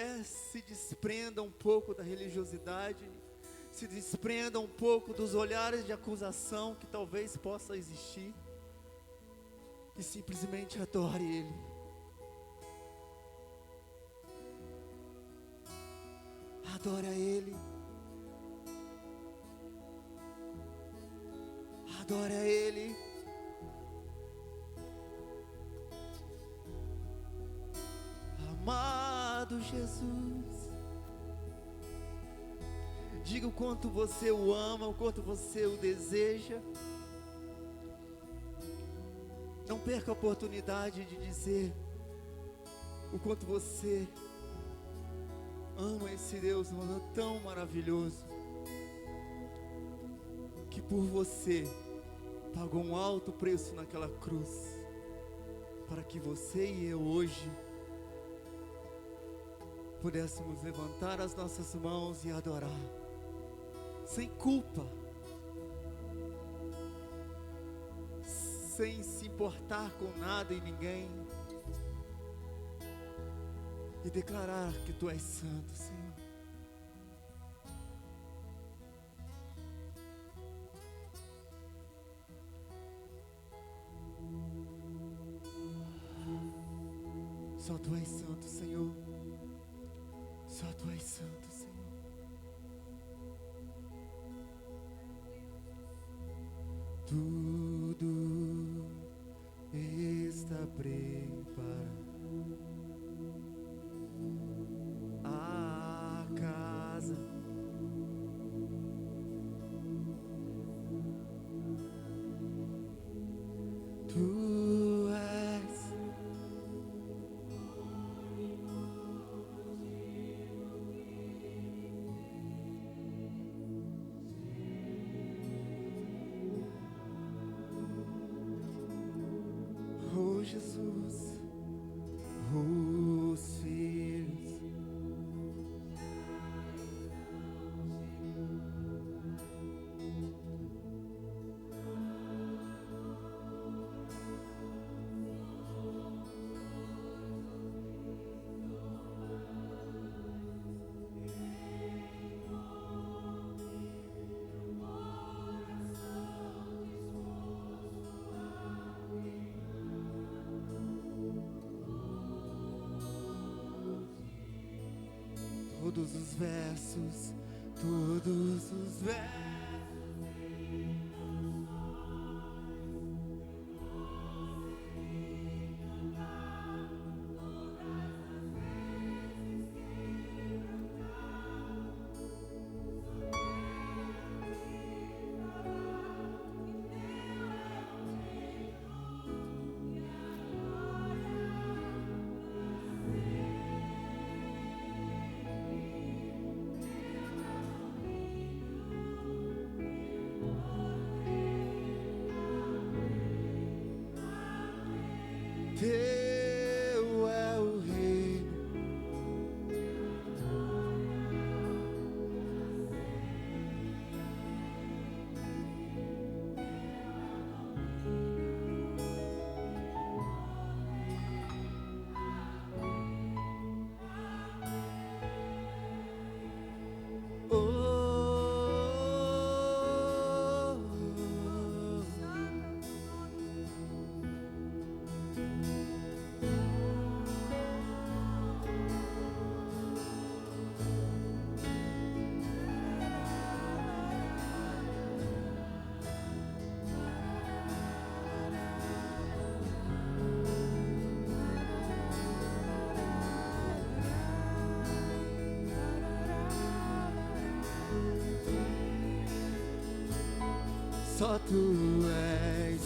puder, se desprenda um pouco da religiosidade, se desprenda um pouco dos olhares de acusação que talvez possa existir, e simplesmente adore Ele. Adore a Ele. Adore a Ele. Amado Jesus, diga o quanto você o ama, o quanto você o deseja. Não perca a oportunidade de dizer o quanto você ama esse Deus tão maravilhoso, que por você pagou um alto preço naquela cruz, para que você e eu hoje pudéssemos levantar as nossas mãos e adorar, sem culpa, sem se importar com nada e ninguém, e declarar que Tu és santo, Senhor. Só Tu és santo, Senhor. Só Tu és santo, Senhor. Tudo está preparado. A casa Tu és. Oh Jesus, os filhos todos os versos, todos os versos. Teu é o reino, só Tu és.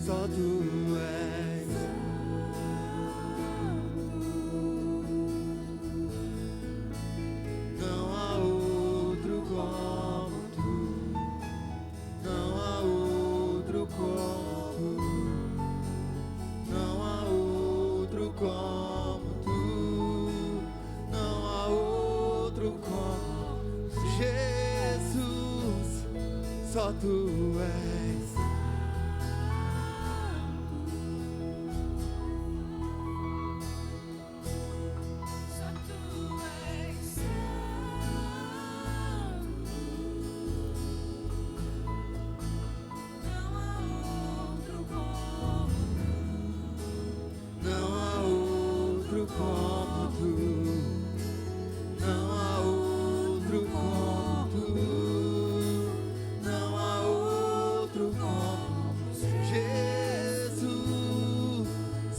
Só Tu és. Não há outro como Tu, não há outro como Tu, não há outro como Tu, não há outro como Jesus. Só Tu és.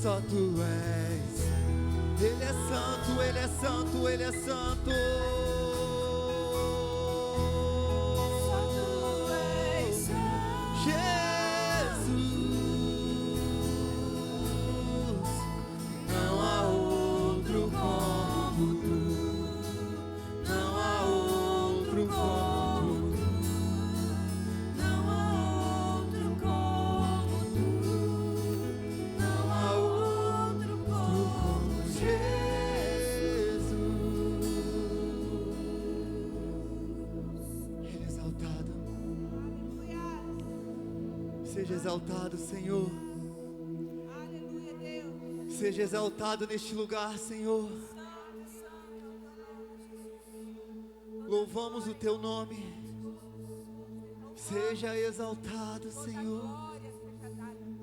Só tu és. Ele é santo, Ele é santo, Ele é santo. Só tu és santo. Jesus, não há outro como tu, não há outro como tu, Não há outro como tu. Não há outro como Jesus. Ele é exaltado. Seja exaltado, Senhor. Aleluia, Deus. Seja exaltado neste lugar, Senhor. Louvamos o teu nome. Seja exaltado, Senhor. Glória seja dada a ti,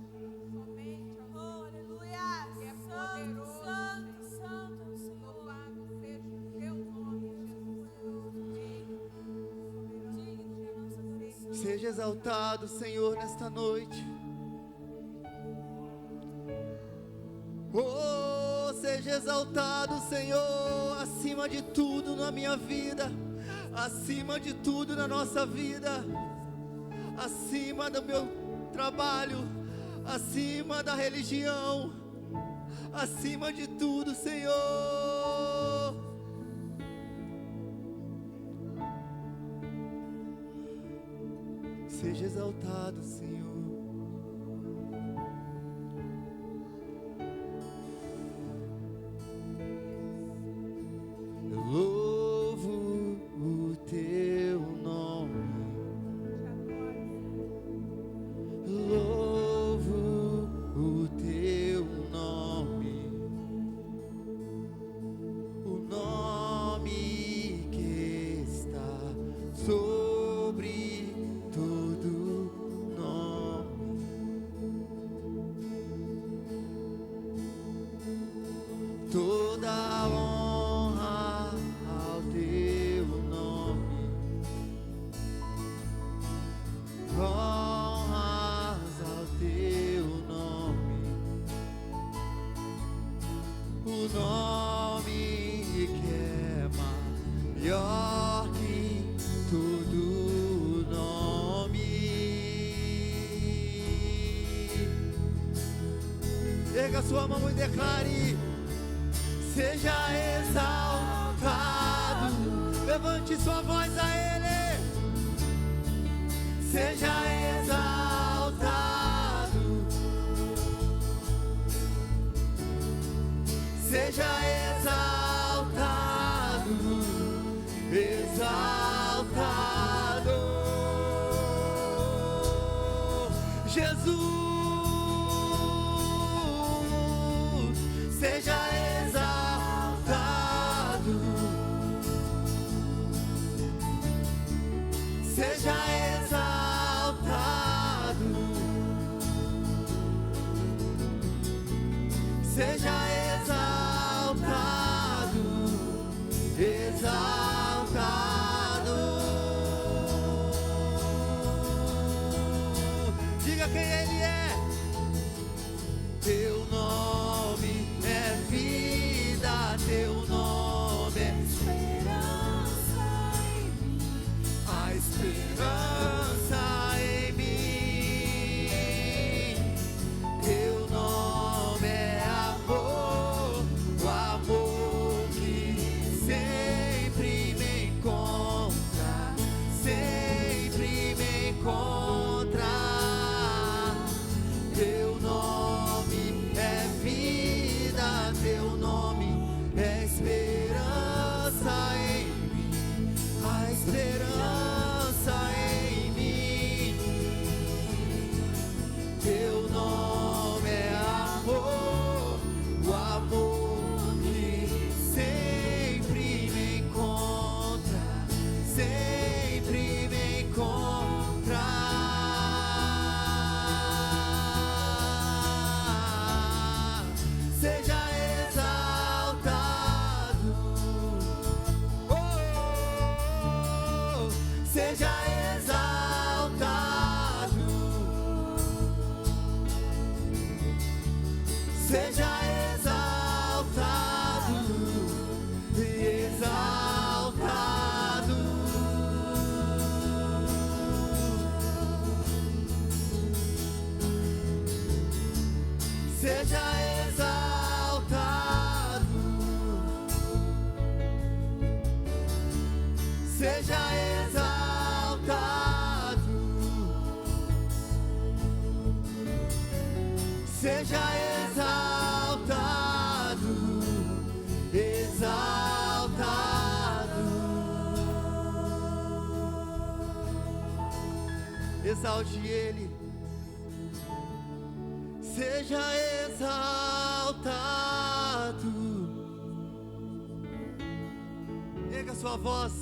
somente a você. Aleluia. Que é poderoso. Santo, santo, Senhor. Louvado seja o teu nome, Jesus. Digno de a nossa adoração. Seja exaltado, Senhor, nesta noite. Oh, seja exaltado, Senhor, acima de tudo na minha vida, acima de tudo na nossa vida, acima do meu trabalho, acima da religião, acima de tudo, Senhor. Seja exaltado, Senhor. Eu louvo o teu nome. Eu louvo o teu nome. O nome que está sobre todo nome. Toda a honra ao teu nome. Honras ao teu nome. O nome que é maior que todo nome. Erga sua mão e declare: seja exaltado. Levante sua voz a Ele. Seja exaltado. Seja exaltado. Exaltado. Jesus. Seja exaltado. Seja exaltado. Seja exaltado. Exaltado. Diga quem Ele é. Teu nome é vida, teu nome é Esperança em mim. a esperança em mim. Teu nome é amor, o amor que sempre me encontra, sempre me encontra. Teu nome é vida. seja exaltado, exaltado. Seja exaltado, seja exaltado, seja exaltado, exaltado. Exalte Ele. Seja exaltado. Erga sua voz.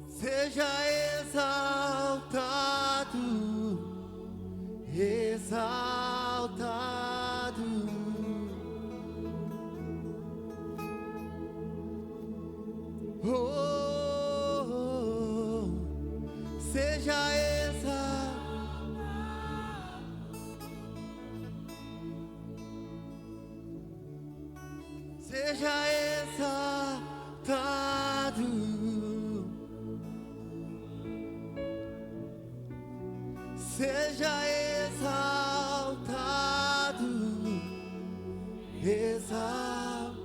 Seja exaltado, exaltado. Oh, seja exaltado, seja exaltado, seja exaltado, exaltado.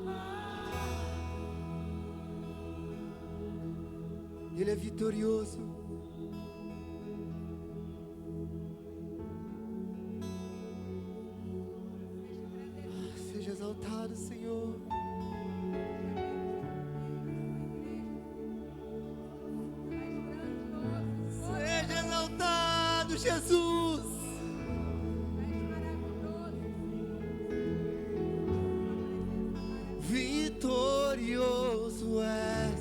Ele é vitorioso. Seja exaltado, Senhor. Seja exaltado, Jesus. Vitorioso és.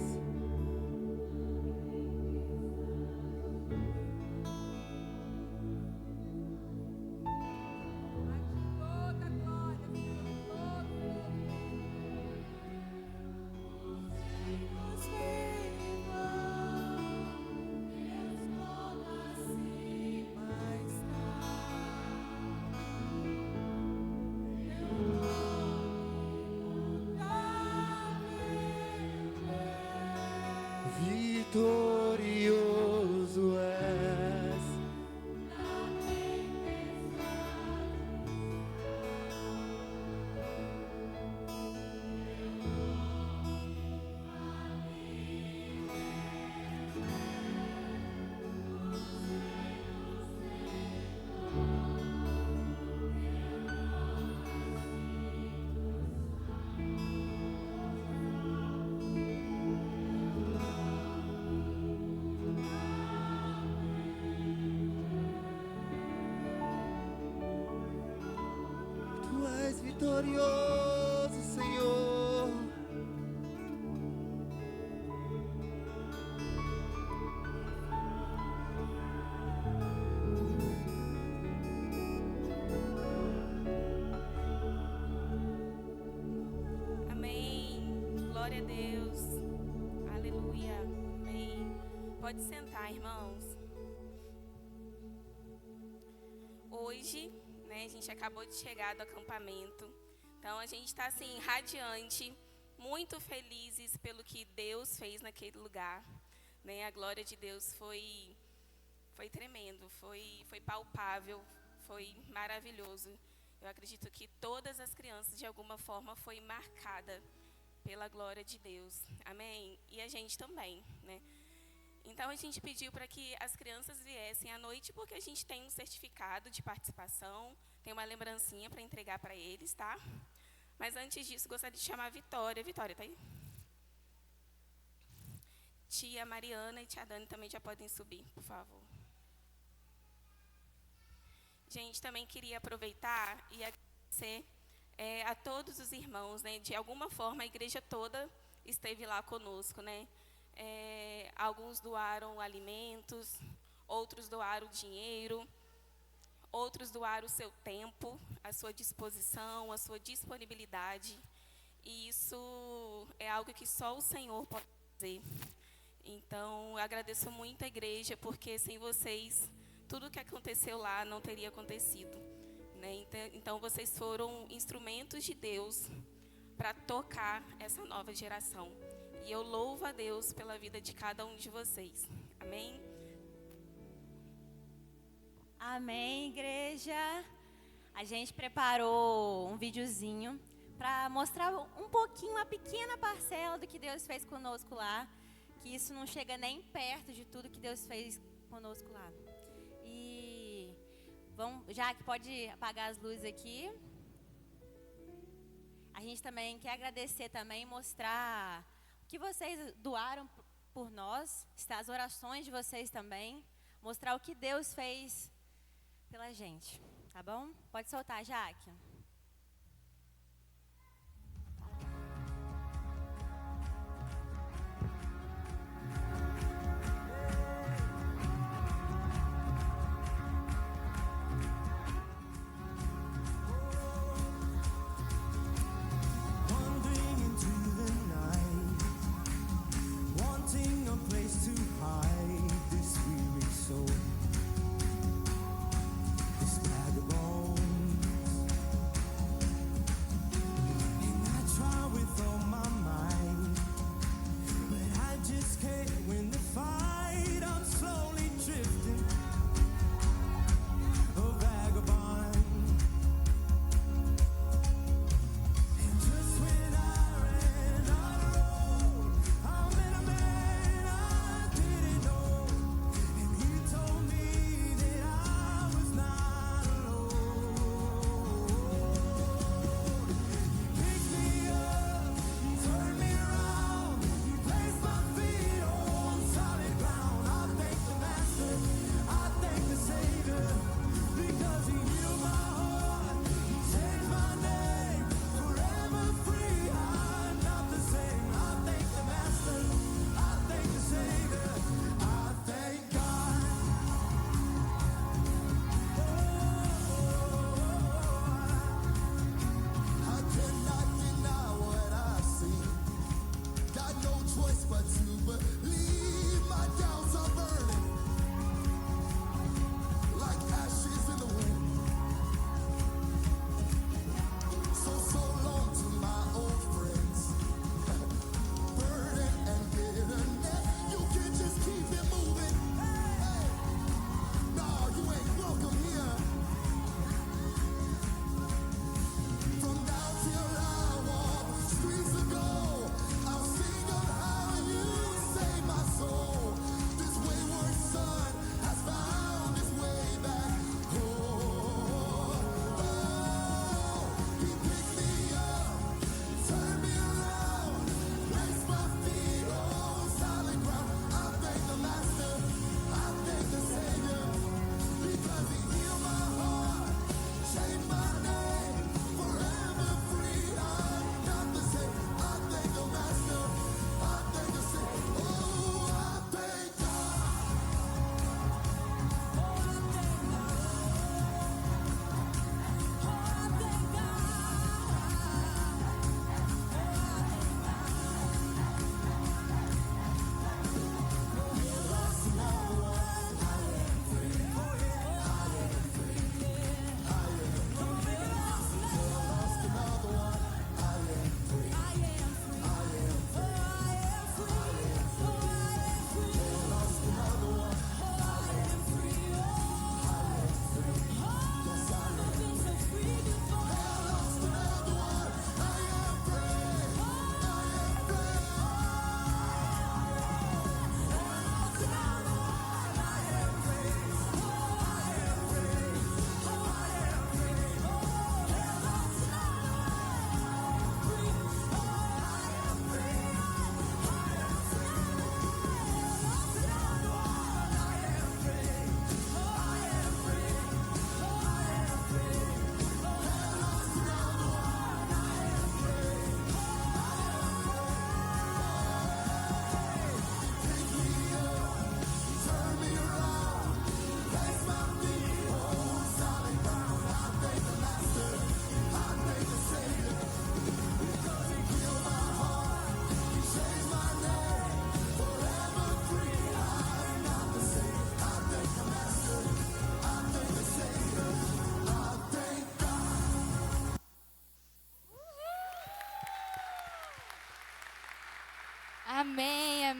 Vitorioso és. Tu és vitorioso, Senhor. Amém. Glória a Deus. Aleluia. Amém. Pode sentar, irmãos. Hoje, né, a gente acabou de chegar do acampamento. Então a gente está assim, radiante, muito felizes pelo que Deus fez naquele lugar, né? A glória de Deus foi tremendo, foi palpável, foi maravilhoso. Eu acredito que todas as crianças, de alguma forma, foi marcada pela glória de Deus. Amém? E a gente também, né? Então, a gente pediu para que as crianças viessem à noite, porque a gente tem um certificado de participação, tem uma lembrancinha para entregar para eles, tá? Mas antes disso, gostaria de chamar a Vitória. Vitória, tá aí? Tia Mariana e tia Dani também já podem subir, por favor. Gente, também queria aproveitar e agradecer a todos os irmãos, né? De alguma forma, a igreja toda esteve lá conosco, né? Alguns doaram alimentos, outros doaram dinheiro, outros doaram o seu tempo, a sua disposição, a sua disponibilidade. E isso é algo que só o Senhor pode fazer. Então, eu agradeço muito a igreja, porque sem vocês, tudo que aconteceu lá não teria acontecido, né? Então, vocês foram instrumentos de Deus para tocar essa nova geração. E eu louvo a Deus pela vida de cada um de vocês. Amém? Amém, igreja. A gente preparou um videozinho para mostrar um pouquinho, uma pequena parcela do que Deus fez conosco lá, que isso não chega nem perto de tudo que Deus fez conosco lá. E Jaque, pode apagar as luzes aqui. A gente também quer agradecer também, mostrar o que vocês doaram por nós, as orações de vocês também, mostrar o que Deus fez pela gente, tá bom? Pode soltar, Jaque. This wayward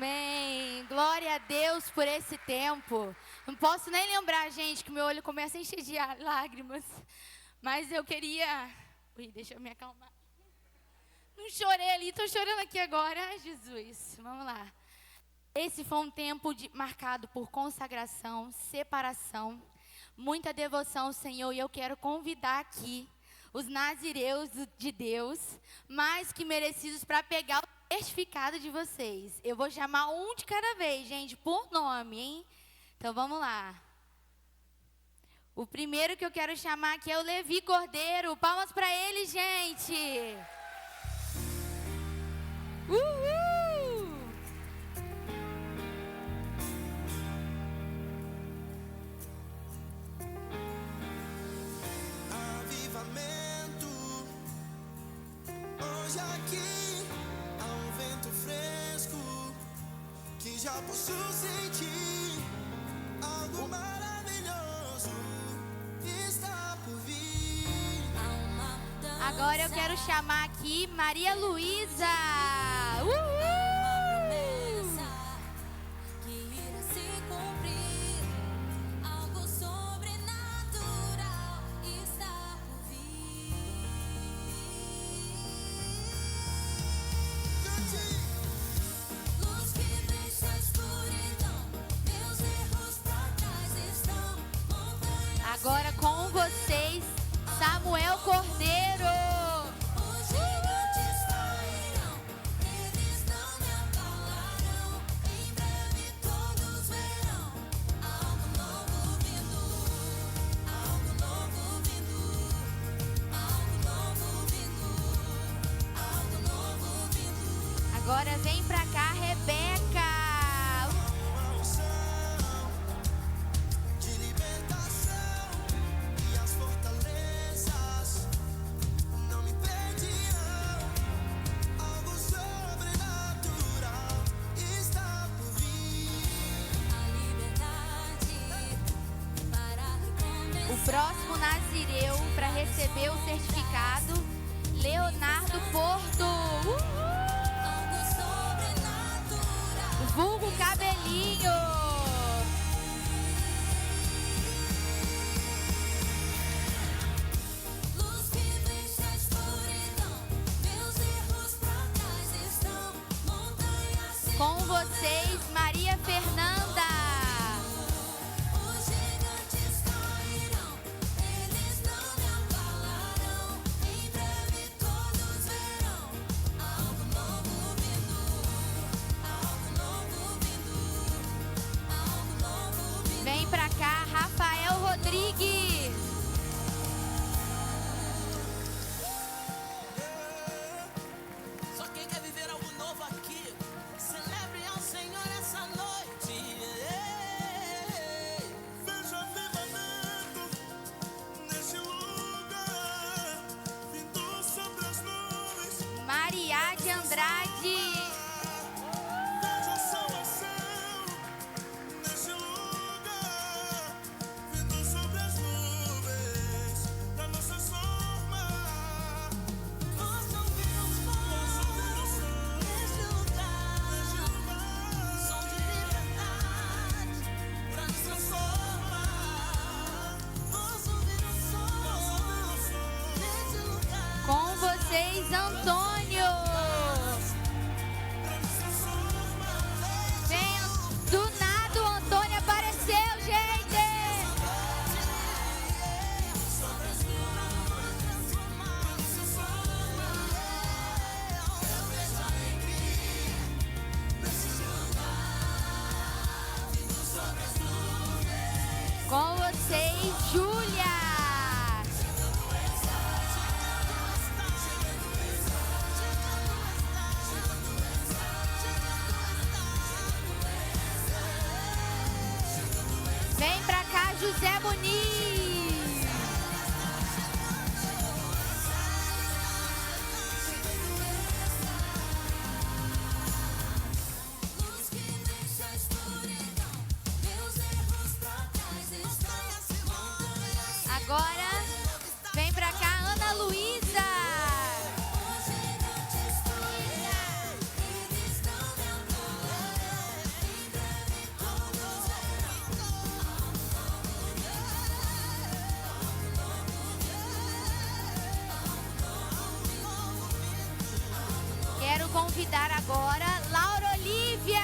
Amém. Glória a Deus por esse tempo. Não posso nem lembrar, gente, que meu olho começa a encher de lágrimas. Mas eu queria... Ui, deixa eu me acalmar. Não chorei ali, estou chorando aqui agora. Ai, Jesus. Vamos lá. Esse foi um tempo marcado por consagração, separação, muita devoção ao Senhor. E eu quero convidar aqui os nazireus de Deus, mais que merecidos, para pegar o certificado de vocês. Eu vou chamar um de cada vez, gente, por nome, hein? Então, vamos lá. O primeiro que eu quero chamar aqui é o Levi Cordeiro. Palmas para ele, gente. Uhul! Avivamento. Hoje aqui há um vento fresco que já posso sentir. Algo maravilhoso está por vir. Agora eu quero chamar aqui Maria Luísa. Que irá se cumprir. Algo sobrenatural está por vir. Luz que deixa a escuridão, meus erros pra trás estão. Agora com vocês, Samuel Cordeiro. Os gigantes cairão, eles não me abalarão. Em breve todos verão algo novo vindo, algo novo vindo, algo novo vindo, algo novo vindo. Agora vem pra cá, Rebeca. Uma unção de libertação e as fortalezas não me impedirão. Algo sobrenatural está por vir. A liberdade para recomeçar. O próximo nazireu para receber o certificado, Leonardo Porto. Algo sobrenatural. Vulgo Cabelinho. Luz que deixa a escuridão, meus erros pra trás estão. Montanhas se Com vocês, Maria Fernanda. os gigantes cairão, eles não me abalarão. Em breve todos verão algo novo vindo, algo novo vindo, algo novo vindo. Vem pra cá, Rafael Rodrigues. Só quem quer viver algo novo aqui, celebre ao Senhor essa noite. Veja avivamento nesse lugar, vindo sobre as nuvens. Maria de Andrade. Veja salvação nesse lugar, vindo sobre as nuvens, pra nos transformar. Possam vir o som nesse lugar, som de liberdade, pra nos transformar. Possam vir o som nesse lugar, Com vocês, Antônio. Vem, do nada o Antônio apareceu, gente. Com vocês, Júlia. Vem pra cá, José Muniz. Luz que deixa a escuridão, meus erros pra trás estão. Agora, vem pra cá, Ana Luísa. Os gigantes cairão, eles não me abalarão. convidar agora Laura Olívia.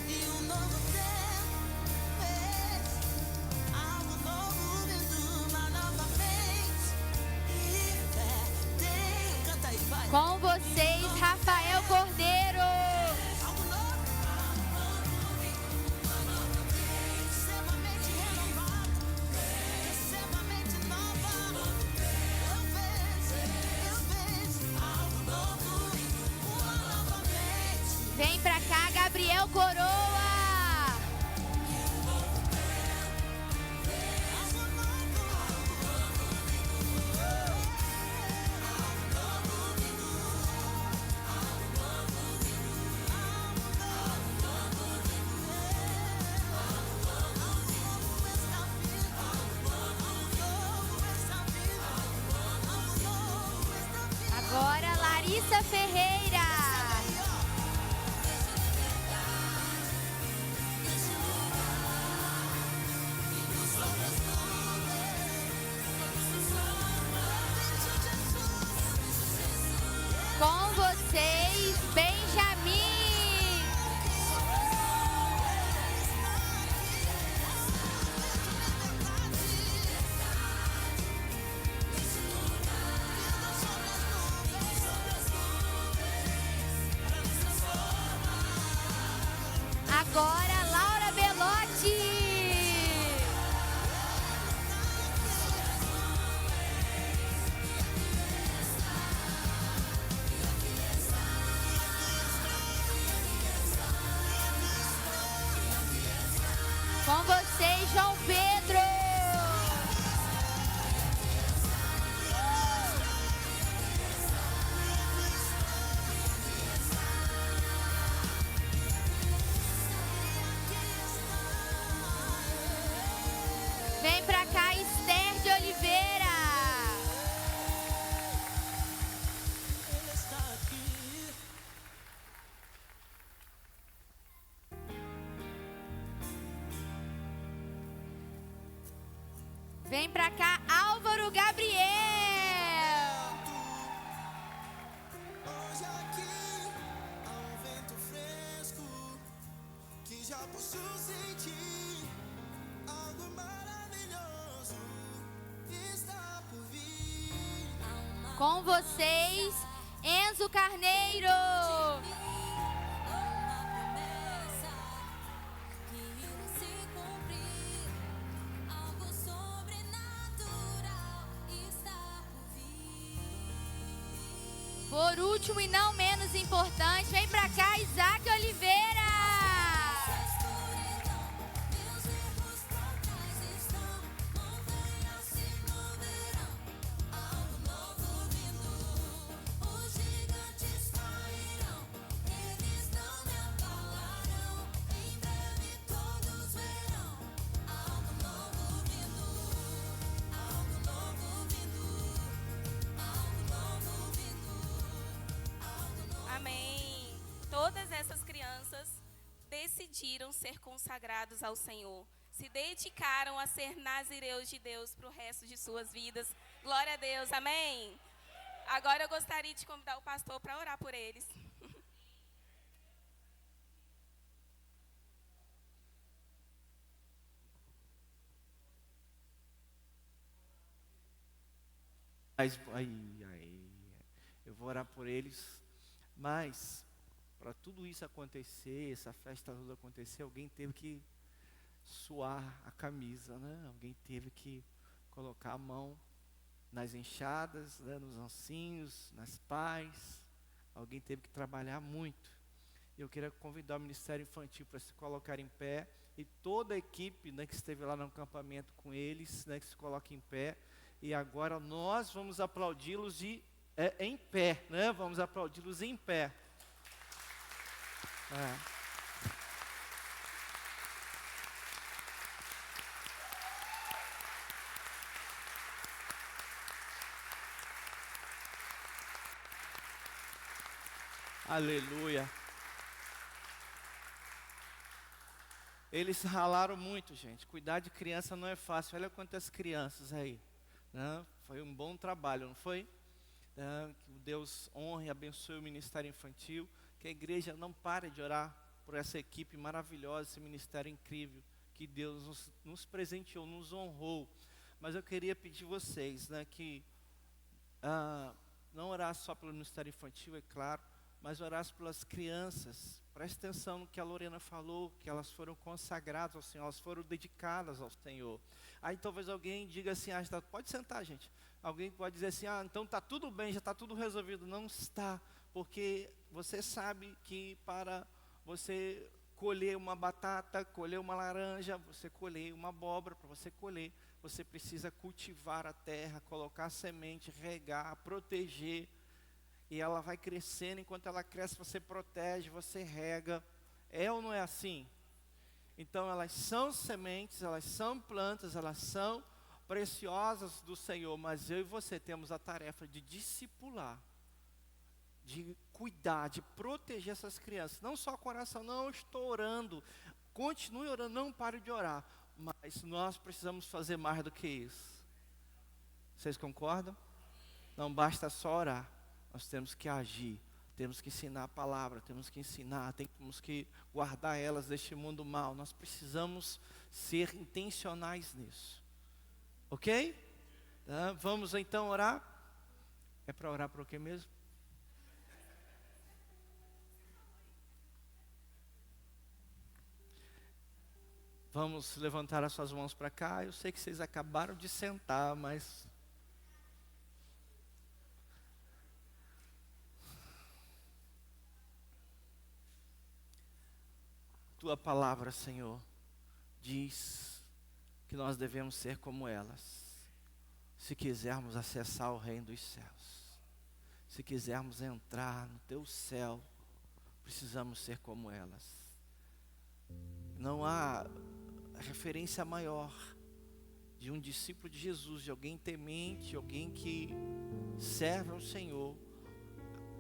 E um novo tempo, algo novo vindo, uma nova mente. E fé, tem. Canta aí, vai. Com vocês, Rafael Cordeiro. Algo novo, receba a mente renovada, receba a mente nova. Eu vejo algo novo, uma nova mente. Vem pra cá, Gabriel Coroa. Agora, Larissa Ferreira. Com vocês, Benjamin. Agora, Laura Belotti. Com vocês, João Pedro. Vem pra cá, Esther de Oliveira. Ele está aqui. Vem pra cá, Álvaro Gabriel. Hoje aqui há um vento fresco que já posso sentir. Algo maravilhoso está por vir. Com vocês, Enzo Carneiro. Uma promessa que irá se cumprir. Algo sobrenatural está por vir. Por último e não menos importante, vem pra cá, Isaac Oliveira. A escuridão, meus erros pra trás estão. Montanhas se moverão. Algo novo vindo. Os gigantes cairão. Eles não me abalarão. Em breve todos verão. Algo novo vindo. Algo novo vindo. Algo novo vindo. Amém. Todas essas crianças decidiram ser consagrados ao Senhor. Se dedicaram a ser nazireus de Deus para o resto de suas vidas. Glória a Deus. Amém. Agora eu gostaria de convidar o pastor para orar por eles. Eu vou orar por eles, mas para tudo isso acontecer, essa festa toda acontecer, alguém teve que suar a camisa, né? Alguém teve que colocar a mão nas enxadas, né? Nos ancinhos, nas pás. Alguém teve que trabalhar muito. Eu queria convidar o Ministério Infantil para se colocar em pé e toda a equipe, né, que esteve lá no acampamento com eles, né, que se coloque em pé. E agora nós vamos aplaudi-los em pé, né? Vamos aplaudi-los em pé. Aleluia. Eles ralaram muito, gente. Cuidar de criança não é fácil. Olha quantas crianças aí, né? Foi um bom trabalho, não foi? Que Deus honre e abençoe o Ministério Infantil. Que a igreja não pare de orar por essa equipe maravilhosa, esse ministério incrível que Deus nos presenteou, nos honrou. Mas eu queria pedir vocês, né, que não orar só pelo Ministério Infantil, é claro, mas orar pelas crianças. Preste atenção no que a Lorena falou, que elas foram consagradas ao Senhor, elas foram dedicadas ao Senhor. Aí talvez alguém diga assim, pode sentar, gente. Alguém pode dizer assim, então está tudo bem, já está tudo resolvido. Não está, porque você sabe que para você colher uma batata, colher uma laranja, você colher uma abóbora, para você colher, você precisa cultivar a terra, colocar a semente, regar, proteger. E ela vai crescendo, enquanto ela cresce, você protege, você rega. É ou não é assim? Então elas são sementes, elas são plantas, elas são preciosas do Senhor. Mas eu e você temos a tarefa de discipular, de cuidar, de proteger essas crianças. Não só com oração, não, eu estou orando. Continue orando, não pare de orar. Mas nós precisamos fazer mais do que isso. Vocês concordam? Não basta só orar. Nós temos que agir, temos que ensinar a palavra, temos que ensinar, temos que guardar elas deste mundo mal. Nós precisamos ser intencionais nisso. Ok? Vamos então orar. É para orar por quê mesmo? Vamos levantar as suas mãos para cá. Eu sei que vocês acabaram de sentar, mas... Tua palavra, Senhor, diz que nós devemos ser como elas, se quisermos acessar o reino dos céus. Se quisermos entrar no teu céu, precisamos ser como elas. Não há referência maior de um discípulo de Jesus, de alguém temente, alguém que serve ao Senhor.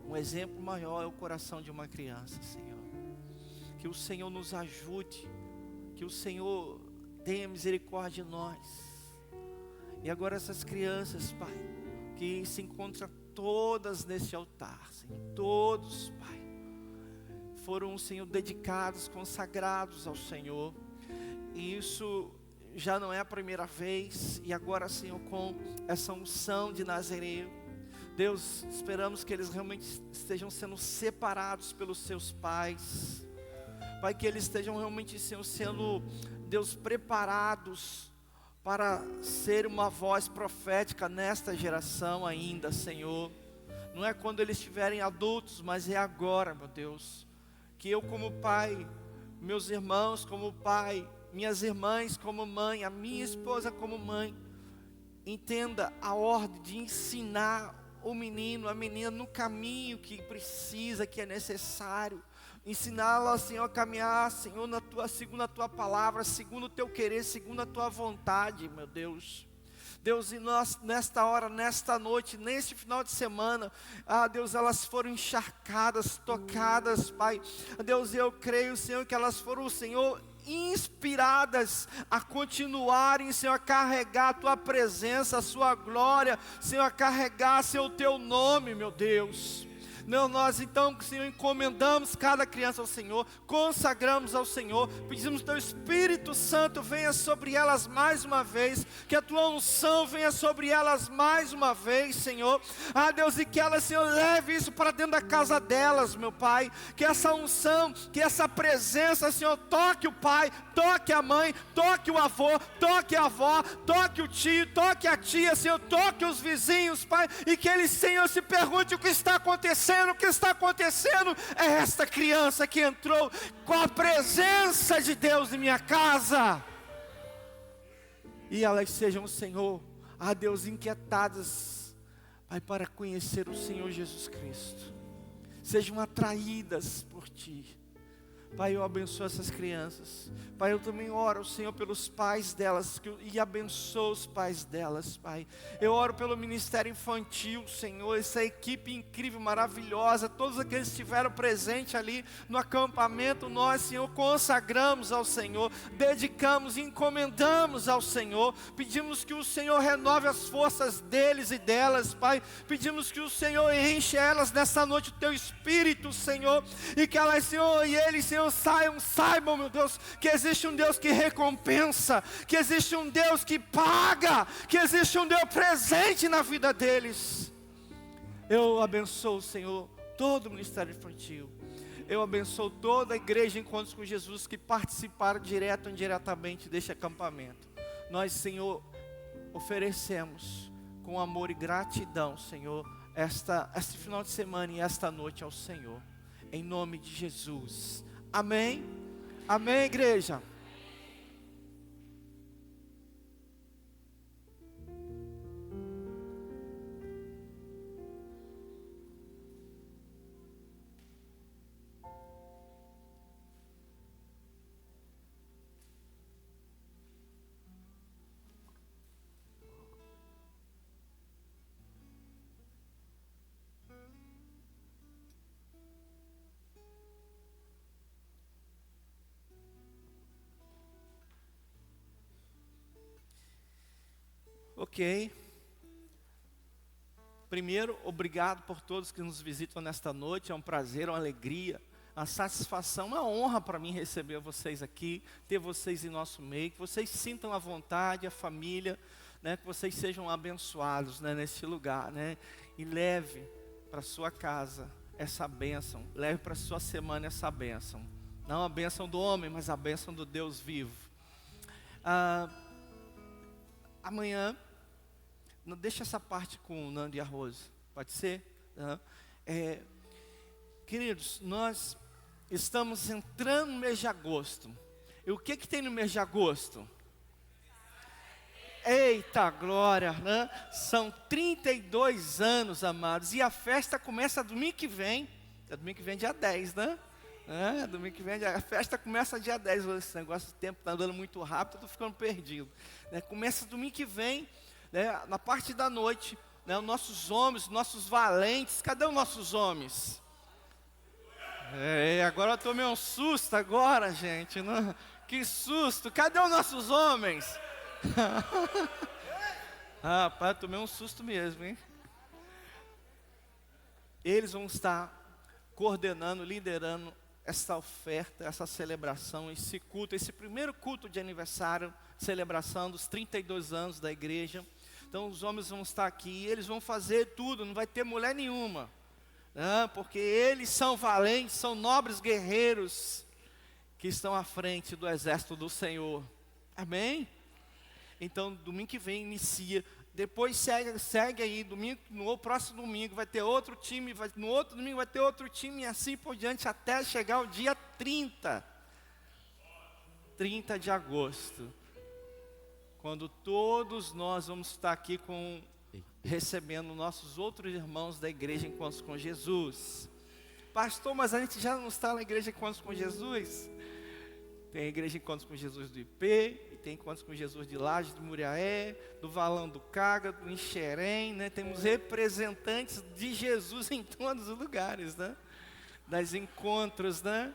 Um exemplo maior é o coração de uma criança, Senhor. Que o Senhor nos ajude, que o Senhor tenha misericórdia de nós. E agora essas crianças, Pai, que se encontram todas nesse altar, Senhor, todos, Pai, foram, Senhor, dedicados, consagrados ao Senhor. E isso já não é a primeira vez. E agora, Senhor, com essa unção de Nazireu, Deus, esperamos que eles realmente estejam sendo separados pelos seus pais. Pai, que eles estejam realmente, Senhor, sendo, Deus, preparados para ser uma voz profética nesta geração ainda, Senhor. Não é quando eles estiverem adultos, mas é agora, meu Deus. Que eu como pai, meus irmãos como pai, minhas irmãs como mãe, a minha esposa como mãe, entenda a ordem de ensinar o menino, a menina no caminho que precisa, que é necessário. Ensiná-la, Senhor, a caminhar, Senhor, segundo a Tua palavra, segundo o Teu querer, segundo a Tua vontade, meu Deus. Deus, e nós, nesta hora, nesta noite, neste final de semana, Deus, elas foram encharcadas, tocadas, Pai. Deus, eu creio, Senhor, que elas foram, Senhor, inspiradas a continuarem, Senhor, a carregar a Tua presença, a Sua glória, Senhor, a carregar, Senhor, o Teu nome, meu Deus. Não, nós então, Senhor, encomendamos cada criança ao Senhor, consagramos ao Senhor, pedimos que Teu Espírito Santo venha sobre elas mais uma vez, que a Tua unção venha sobre elas mais uma vez, Senhor. Deus, e que elas, Senhor, leve isso para dentro da casa delas, meu Pai, que essa unção, que essa presença, Senhor, toque o pai, toque a mãe, toque o avô, toque a avó, toque o tio, toque a tia, Senhor, toque os vizinhos, Pai, e que eles, Senhor, se pergunte o que está acontecendo. O que está acontecendo é esta criança que entrou com a presença de Deus em minha casa. E elas sejam, Senhor, Deus, inquietadas, Pai, para conhecer o Senhor Jesus Cristo. Sejam atraídas por Ti. Pai, eu abençoo essas crianças. Pai, eu também oro, Senhor, pelos pais delas e abençoo os pais delas, Pai. Eu oro pelo ministério infantil, Senhor, essa equipe incrível, maravilhosa, todos aqueles que estiveram presentes ali no acampamento, nós, Senhor, consagramos ao Senhor, dedicamos e encomendamos ao Senhor, pedimos que o Senhor renove as forças deles e delas, Pai, pedimos que o Senhor enche elas nessa noite o Teu Espírito, Senhor, e que elas, Senhor, e eles, Senhor, saibam, meu Deus, que existe um Deus que recompensa, que existe um Deus que paga, que existe um Deus presente na vida deles. Eu abençoo, Senhor, todo o ministério infantil. Eu abençoo toda a igreja Encontros com Jesus que participaram direto ou indiretamente deste acampamento. Nós, Senhor, oferecemos com amor e gratidão, Senhor, este final de semana e esta noite ao Senhor. Em nome de Jesus. Amém? Amém, igreja? Ok. Primeiro, obrigado por todos que nos visitam nesta noite. É um prazer, uma alegria, uma satisfação, uma honra para mim receber vocês aqui, ter vocês em nosso meio, que vocês sintam a vontade, a família, né, que vocês sejam abençoados, né, nesse lugar, né, e leve para sua casa essa bênção, leve para sua semana essa bênção, não a bênção do homem, mas a bênção do Deus vivo. Amanhã, deixa essa parte com o Nando e a Rose, pode ser? Queridos, nós estamos entrando no mês de agosto. E o que tem no mês de agosto? Eita glória, né? São 32 anos, amados. E a festa começa domingo que vem. Domingo que vem dia 10, né? Domingo que vem, a festa começa dia 10. Esse negócio do tempo está andando muito rápido, eu estou ficando perdido. Começa domingo que vem, né, na parte da noite, né, os nossos homens, nossos valentes. Cadê os nossos homens? Agora eu tomei um susto agora, gente. Né? Que susto! Cadê os nossos homens? Pai, eu tomei um susto mesmo, hein? Eles vão estar coordenando, liderando essa oferta, essa celebração, esse culto, esse primeiro culto de aniversário, celebração dos 32 anos da igreja. Então os homens vão estar aqui, eles vão fazer tudo, não vai ter mulher nenhuma, né? Porque eles são valentes, são nobres guerreiros que estão à frente do exército do Senhor. Amém? Então domingo que vem inicia, depois segue aí, no próximo domingo vai ter outro time, no outro domingo vai ter outro time, e assim por diante, até chegar o dia 30 de agosto, quando todos nós vamos estar aqui recebendo nossos outros irmãos da igreja Encontros com Jesus. Pastor, mas a gente já não está na igreja Encontros com Jesus? Tem a igreja Encontros com Jesus do IP, e tem Encontros com Jesus de Laje, do Muriaé, do Valão do Caga, do Enxerém, né? Temos representantes de Jesus em todos os lugares, né? Das encontros, né?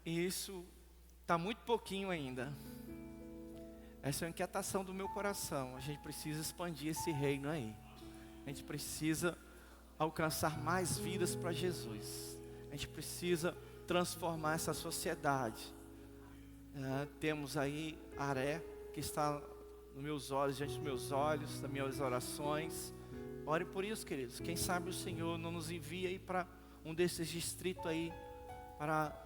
E isso está muito pouquinho ainda. Essa é a inquietação do meu coração. A gente precisa expandir esse reino aí. A gente precisa alcançar mais vidas para Jesus. A gente precisa transformar essa sociedade. Temos aí Aré, que está nos meus olhos, diante dos meus olhos, das minhas orações. Ore por isso, queridos. Quem sabe o Senhor não nos envia aí para um desses distritos aí, para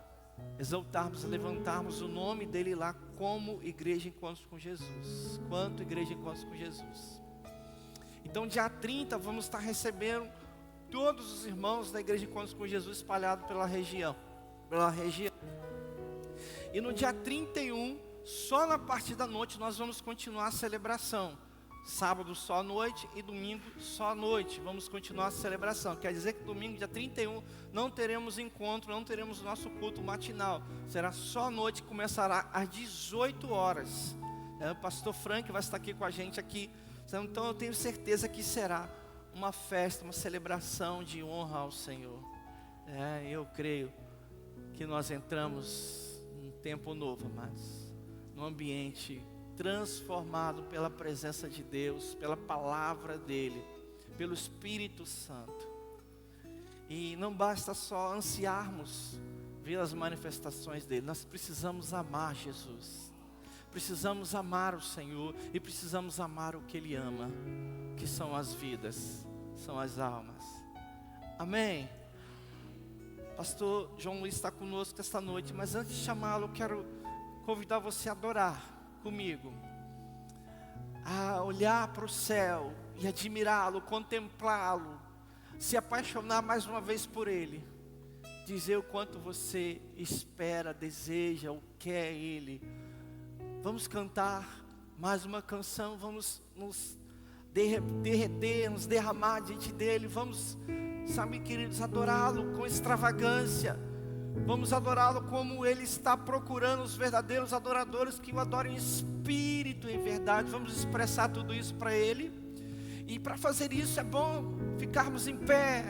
exaltarmos e levantarmos o nome dele lá como Igreja Encontros com Jesus. Quanto Igreja Encontros com Jesus. Então dia 30 vamos estar recebendo todos os irmãos da Igreja Encontros com Jesus espalhados pela região. E no dia 31, só na parte da noite, nós vamos continuar a celebração. Sábado só à noite e domingo só à noite. Vamos continuar a celebração. Quer dizer que domingo, dia 31, não teremos encontro, não teremos nosso culto matinal. Será só à noite, começará às 18 horas. O pastor Frank vai estar aqui com a gente aqui. Então eu tenho certeza que será uma festa, uma celebração de honra ao Senhor. Eu creio que nós entramos num tempo novo, mas num ambiente transformado pela presença de Deus, pela palavra dEle, pelo Espírito Santo. E não basta só ansiarmos ver as manifestações dEle, nós precisamos amar Jesus, precisamos amar o Senhor e precisamos amar o que Ele ama, que são as vidas, são as almas. Amém? Pastor João Luiz está conosco esta noite, mas antes de chamá-lo, eu quero convidar você a adorar comigo, a olhar para o céu e admirá-lo, contemplá-lo, se apaixonar mais uma vez por Ele, dizer o quanto você espera, deseja, ou quer Ele. Vamos cantar mais uma canção, vamos nos derreter, nos derramar diante dEle, vamos, sabe, queridos, adorá-lo com extravagância. Vamos adorá-lo como Ele está procurando os verdadeiros adoradores que o adorem em espírito e em verdade. Vamos expressar tudo isso para Ele. E para fazer isso é bom ficarmos em pé,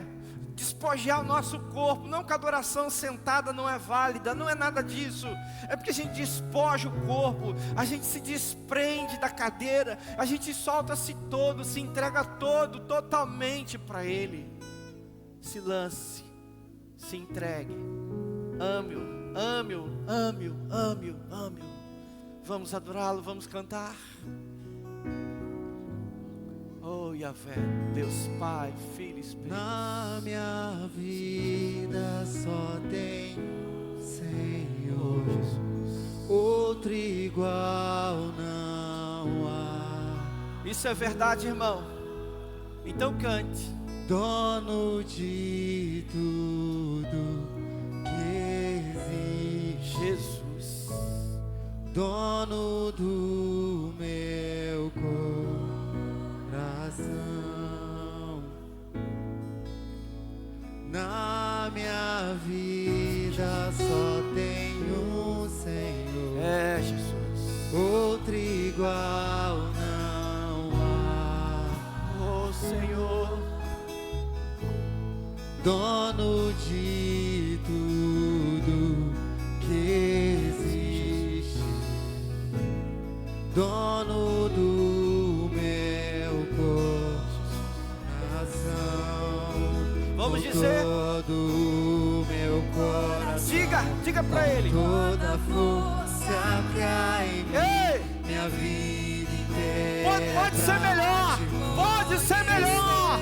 despojar o nosso corpo. Não que a adoração sentada não é válida, não é nada disso. É porque a gente despoja o corpo, a gente se desprende da cadeira, a gente solta-se todo, se entrega todo, totalmente para Ele. Se lance, se entregue. Ame-o, ame-o, ame-o, ame-o, ame-o. Vamos adorá-lo, vamos cantar. Oh, Yahvé, Deus Pai, Filho e Espírito. Na minha vida só tem Senhor, outro igual não há. Isso é verdade, irmão. Então cante. Dono de tudo que existe, Jesus, dono do meu coração. Na minha vida só tem um Senhor, Jesus, outro igual não há. oh Senhor, dono de tudo que existe, dono do meu coração. Vamos Com dizer, todo o meu coração, diga pra Ele. toda a força que há em mim, Ei, minha vida inteira. pode ser melhor, pode ser melhor.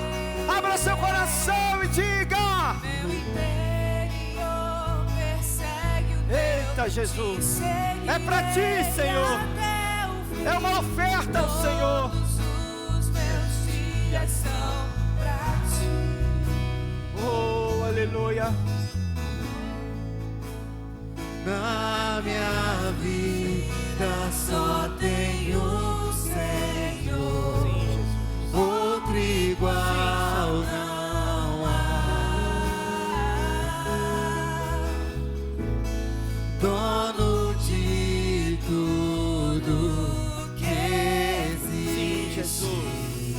Abra seu coração e diga. Meu interior persegue o Eita, Jesus, é pra Ti, Senhor. É uma oferta ao Senhor. Todos os meus dias são pra Ti. Oh, aleluia. Na minha vida só tem um Senhor, outro igual não há. Dono de tudo que existe,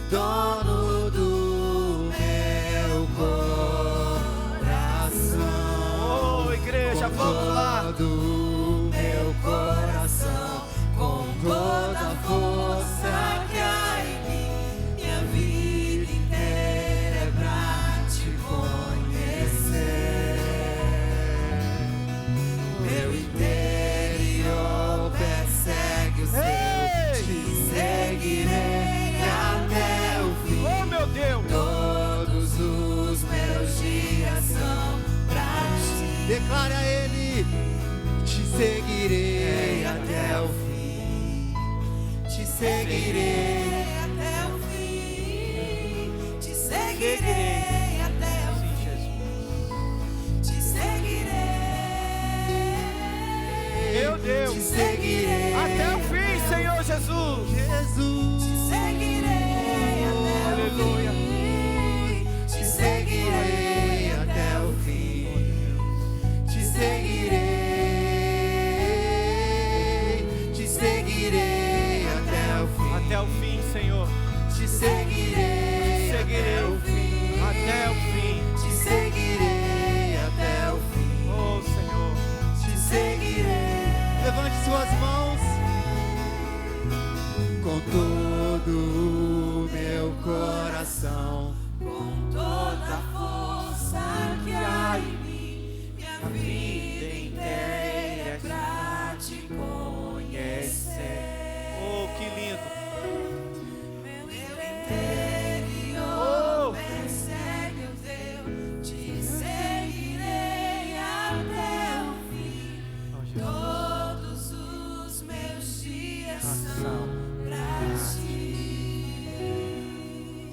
dono do meu coração. Oh, igreja, vamos lá. Do meu coração, com toda a força que há em mim, minha vida inteira é pra Te conhecer. Meu interior persegue o Seu, Te seguirei até o fim. Oh, meu Deus. Todos os meus dias são pra Ti. Declare a Ele: Te seguirei até o fim. Te seguirei até o fim. Te seguirei até o fim. Te seguirei. Meu Deus. Te seguirei Até o fim, Senhor Jesus. Jesus. Jesus. Te seguirei até o Aleluia. fim. Te seguirei até o fim. Te seguirei. Te seguirei até o fim. Até o fim, Senhor. Te seguirei. Te seguirei até o fim. até o fim. Te seguirei até o fim. Oh, Senhor. Te seguirei. Levante suas mãos. Com todo o meu coração. Com toda a força que há em mim, minha vida inteira é pra te conhecer. Oh, que lindo. Meu interior Oh. persegue o teu, te seguirei até o fim. Oh, Jesus. Todos os meus dias são Ação. pra ti.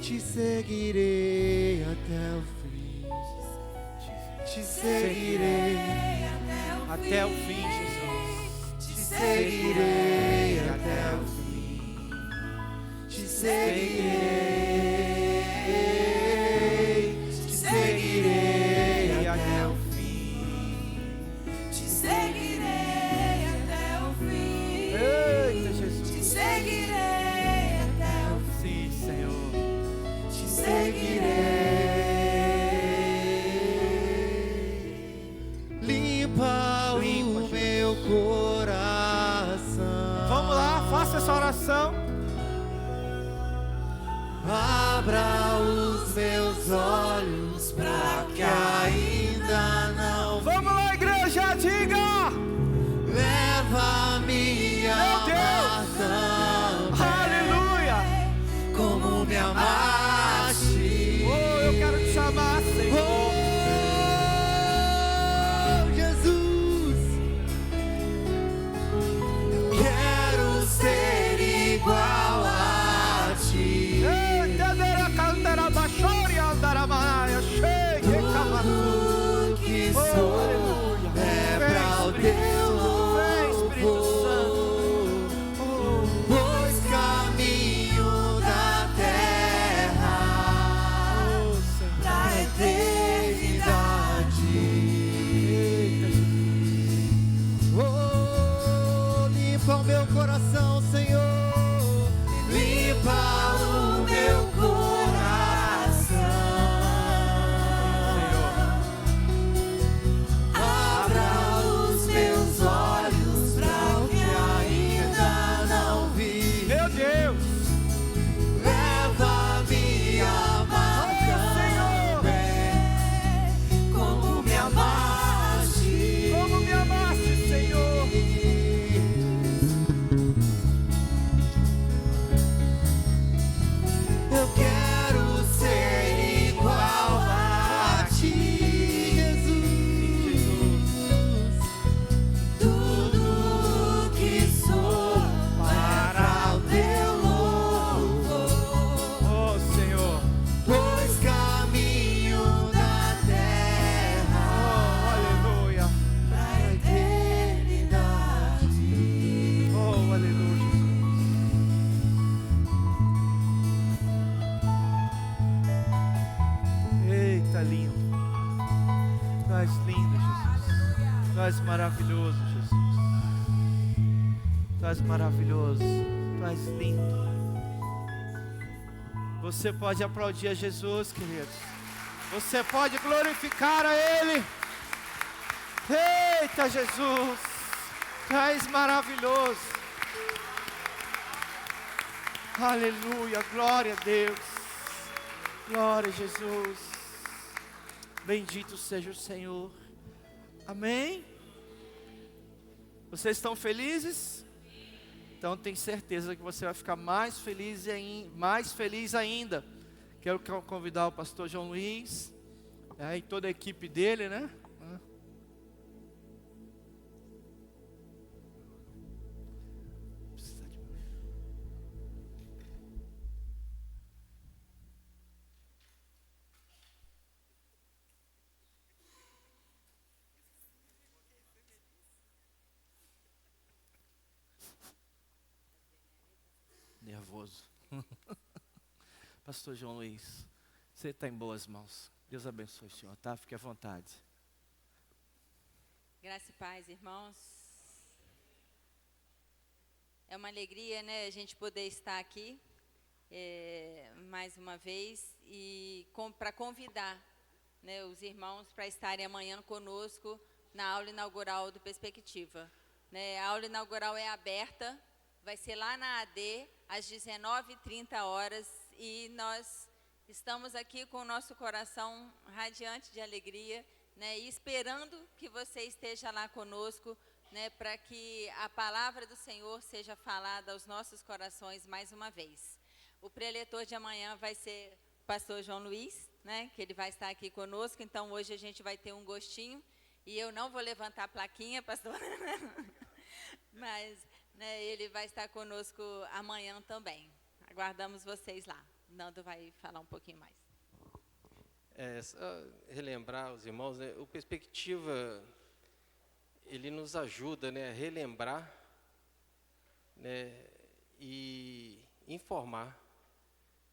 Te seguirei até o fim. Te seguirei. Até o fim, Jesus. Te seguirei até o fim. Te seguirei. Te seguirei até o fim. Te seguirei até o fim. Eita, Te Jesus. seguirei até o fim. Sim, Senhor. Te seguirei. Limpa Limpa, o meu coração. Vamos lá, faça essa oração. Abra os meus olhos para que ainda não Vamos lá, igreja, diga. leva-me a Meu Deus. também, Aleluia. como me amaste. Oh, eu quero te chamar, Senhor. Oh, Jesus, quero ser igual a ti. Entendera, cantera, baixoria, andaramaya, cheia, cavaçu. Tudo que Oh, sou aleluia. é Vem, para o Espírito teu Santo. Vem, Espírito louvor. Oh, Pois caminho da terra oh, Senhor. da eternidade. Eita, Jesus. Oh, limpa o meu coração, Senhor. Limpa o meu coração. Abra os meus olhos para o que ainda não vi. Meu Deus. Leva-me a amar também, como me amaste. Como me amaste, Senhor. Eu quero ser igual a ti, Jesus. Tudo que sou para o teu louvor. Oh, Senhor. Pois caminho da Oh, terra aleluia. pra eternidade. Oh, aleluia, Jesus. Eita, lindo. Tu és lindo, Jesus. Tu és maravilhoso, Jesus. Tu és maravilhoso. Tu és lindo. Você pode aplaudir a Jesus, queridos. Você pode glorificar a Ele. Eita, Jesus. Tu és maravilhoso. Aleluia, glória a Deus. Glória a Jesus. Bendito seja o Senhor. Amém? Vocês estão felizes? Então tenho certeza que você vai ficar mais feliz ainda. Quero convidar o pastor João Luiz, e toda a equipe dele, né? nervoso. Pastor João Luiz, você está em boas mãos. Deus abençoe o senhor, tá? Fique à vontade. Graça e paz, irmãos. É uma alegria, né, a gente poder estar aqui mais uma vez e para convidar, né, os irmãos para estarem amanhã conosco na aula inaugural do Perspectiva. Né, a aula inaugural é aberta, vai ser lá na AD às 19h30 e nós estamos aqui com o nosso coração radiante de alegria, né, e esperando que você esteja lá conosco, né, para que a palavra do Senhor seja falada aos nossos corações mais uma vez. O preletor de amanhã vai ser o pastor João Luiz, né, que ele vai estar aqui conosco, então hoje a gente vai ter um gostinho, e eu não vou levantar a plaquinha, pastor, mas, né, ele vai estar conosco amanhã também. Aguardamos vocês lá. Nando vai falar um pouquinho mais. Só relembrar os irmãos, né, o Perspectiva, ele nos ajuda, né, a relembrar, né, e informar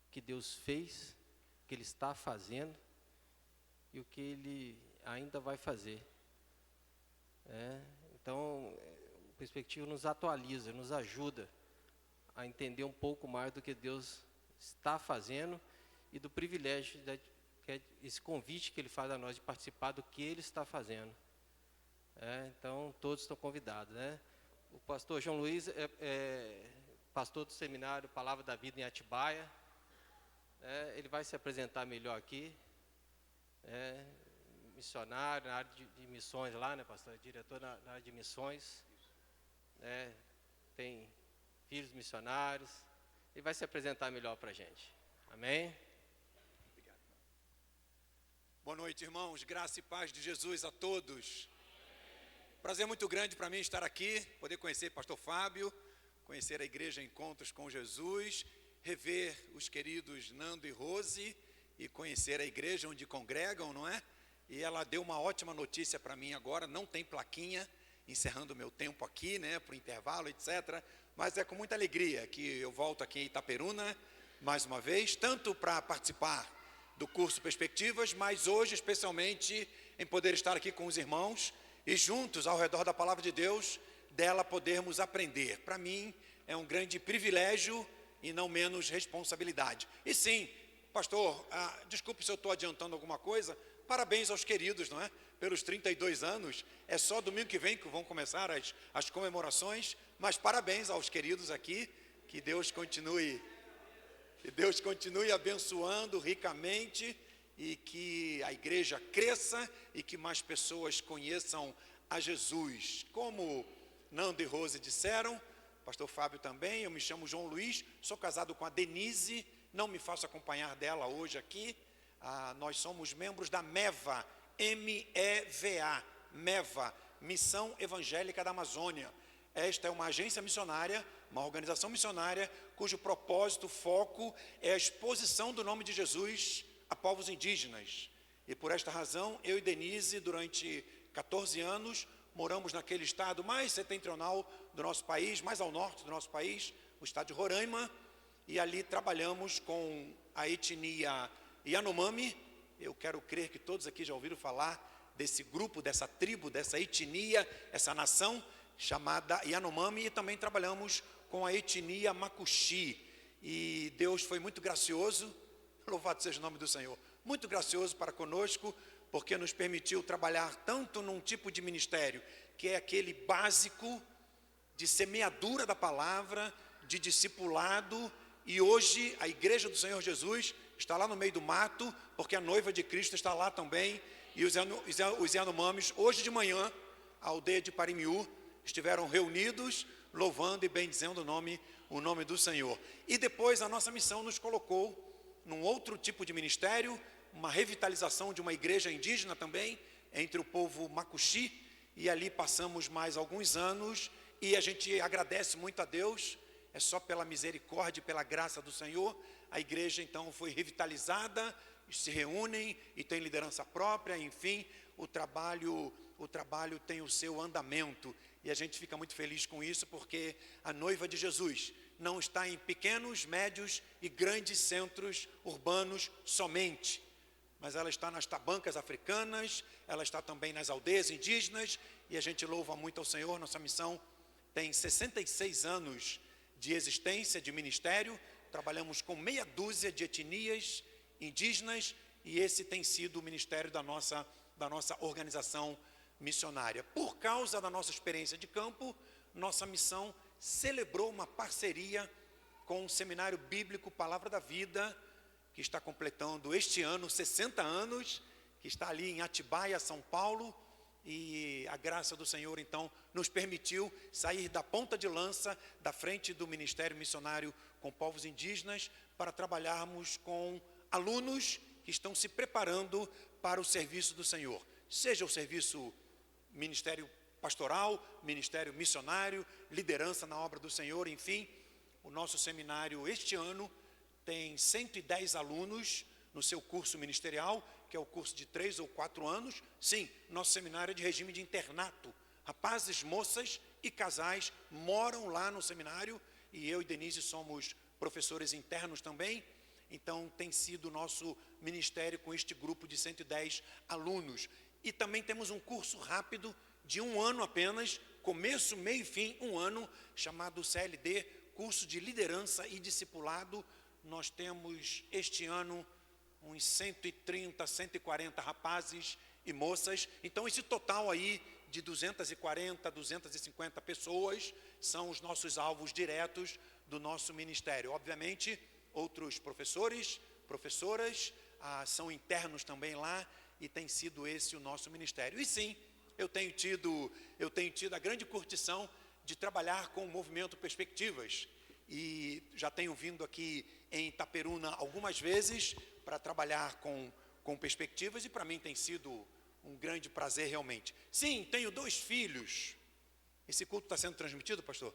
o que Deus fez, o que Ele está fazendo e o que Ele ainda vai fazer. Então, o Perspectiva nos atualiza, nos ajuda a entender um pouco mais do que Deus está fazendo e do privilégio, que é esse convite que Ele faz a nós de participar do que Ele está fazendo. Então, todos estão convidados, né? O pastor João Luiz é pastor do seminário Palavra da Vida em Atibaia. Ele vai se apresentar melhor aqui. Missionário na área de missões lá, né, pastor? Diretor na área de missões. Tem filhos missionários. Ele vai se apresentar melhor para a gente. Amém? Obrigado. Boa noite, irmãos. Graça e paz de Jesus a todos. Prazer muito grande para mim estar aqui, poder conhecer o pastor Fábio, conhecer a igreja Encontros com Jesus, rever os queridos Nando e Rose e conhecer a igreja onde congregam, não é? E ela deu uma ótima notícia para mim agora, não tem plaquinha, encerrando o meu tempo aqui, né, para o intervalo, etc. Mas é com muita alegria que eu volto aqui em Itaperuna, mais uma vez, tanto para participar do curso Perspectivas, mas hoje especialmente em poder estar aqui com os irmãos e juntos ao redor da Palavra de Deus, dela podermos aprender. Para mim é um grande privilégio e não menos responsabilidade. E sim, pastor, desculpe se eu estou adiantando alguma coisa, parabéns aos queridos, não é? Pelos 32 anos, é só domingo que vem que vão começar as comemorações, mas parabéns aos queridos aqui, que Deus continue abençoando ricamente e que a igreja cresça e que mais pessoas conheçam a Jesus. Como Nando e Rose disseram, pastor Fábio também, eu me chamo João Luiz, sou casado com a Denise, não me faço acompanhar dela hoje aqui. Nós somos membros da MEVA, MEVA, MEVA, Missão Evangélica da Amazônia. Esta é uma agência missionária, uma organização missionária, cujo propósito, foco é a exposição do nome de Jesus a povos indígenas. E por esta razão, eu e Denise, durante 14 anos, moramos naquele estado mais setentrional do nosso país, mais ao norte do nosso país, o estado de Roraima, e ali trabalhamos com a etnia Yanomami. Eu quero crer que todos aqui já ouviram falar desse grupo, dessa tribo, dessa etnia, essa nação chamada Yanomami, e também trabalhamos com a etnia Macuxi. E Deus foi muito gracioso, louvado seja o nome do Senhor, muito gracioso para conosco, porque nos permitiu trabalhar tanto num tipo de ministério, que é aquele básico de semeadura da palavra, de discipulado, e hoje a igreja do Senhor Jesus está lá no meio do mato, porque a noiva de Cristo está lá também, e os Yanomamis, hoje de manhã, a aldeia de Parimiú, estiveram reunidos, louvando e bendizendo o nome do Senhor. E depois a nossa missão nos colocou num outro tipo de ministério, uma revitalização de uma igreja indígena também, entre o povo Macuxi, e ali passamos mais alguns anos, e a gente agradece muito a Deus, é só pela misericórdia e pela graça do Senhor. A igreja então foi revitalizada, se reúnem e tem liderança própria, enfim, o trabalho tem o seu andamento, e a gente fica muito feliz com isso, porque a noiva de Jesus não está em pequenos, médios e grandes centros urbanos somente, mas ela está nas tabancas africanas, ela está também nas aldeias indígenas, e a gente louva muito ao Senhor. Nossa missão tem 66 anos de existência, de ministério. Trabalhamos com meia dúzia de etnias indígenas, e esse tem sido o ministério da nossa organização missionária. Por causa da nossa experiência de campo, nossa missão celebrou uma parceria com o Seminário Bíblico Palavra da Vida, que está completando este ano 60 anos, que está ali em Atibaia, São Paulo, e a graça do Senhor, então, nos permitiu sair da ponta de lança, da frente do Ministério Missionário com povos indígenas, para trabalharmos com alunos que estão se preparando para o serviço do Senhor, seja o serviço ministério pastoral, ministério missionário, liderança na obra do Senhor, enfim. O nosso seminário este ano tem 110 alunos no seu curso ministerial, que é o curso de 3 ou 4 anos. Sim, nosso seminário é de regime de internato. Rapazes, moças e casais moram lá no seminário, e eu e Denise somos professores internos também. Então, tem sido o nosso ministério com este grupo de 110 alunos. E também temos um curso rápido de 1 ano apenas, começo, meio e fim, 1 ano, chamado CLD, Curso de Liderança e Discipulado. Nós temos este ano uns 130, 140 rapazes e moças. Então, esse total aí de 240, 250 pessoas são os nossos alvos diretos do nosso ministério. Obviamente, outros professores, professoras, são internos também lá, e tem sido esse o nosso ministério. E sim, eu tenho tido a grande curtição de trabalhar com o movimento Perspectivas, e já tenho vindo aqui em Itaperuna algumas vezes para trabalhar com Perspectivas, e para mim tem sido um grande prazer realmente. Sim, tenho 2 filhos. Esse culto está sendo transmitido, pastor?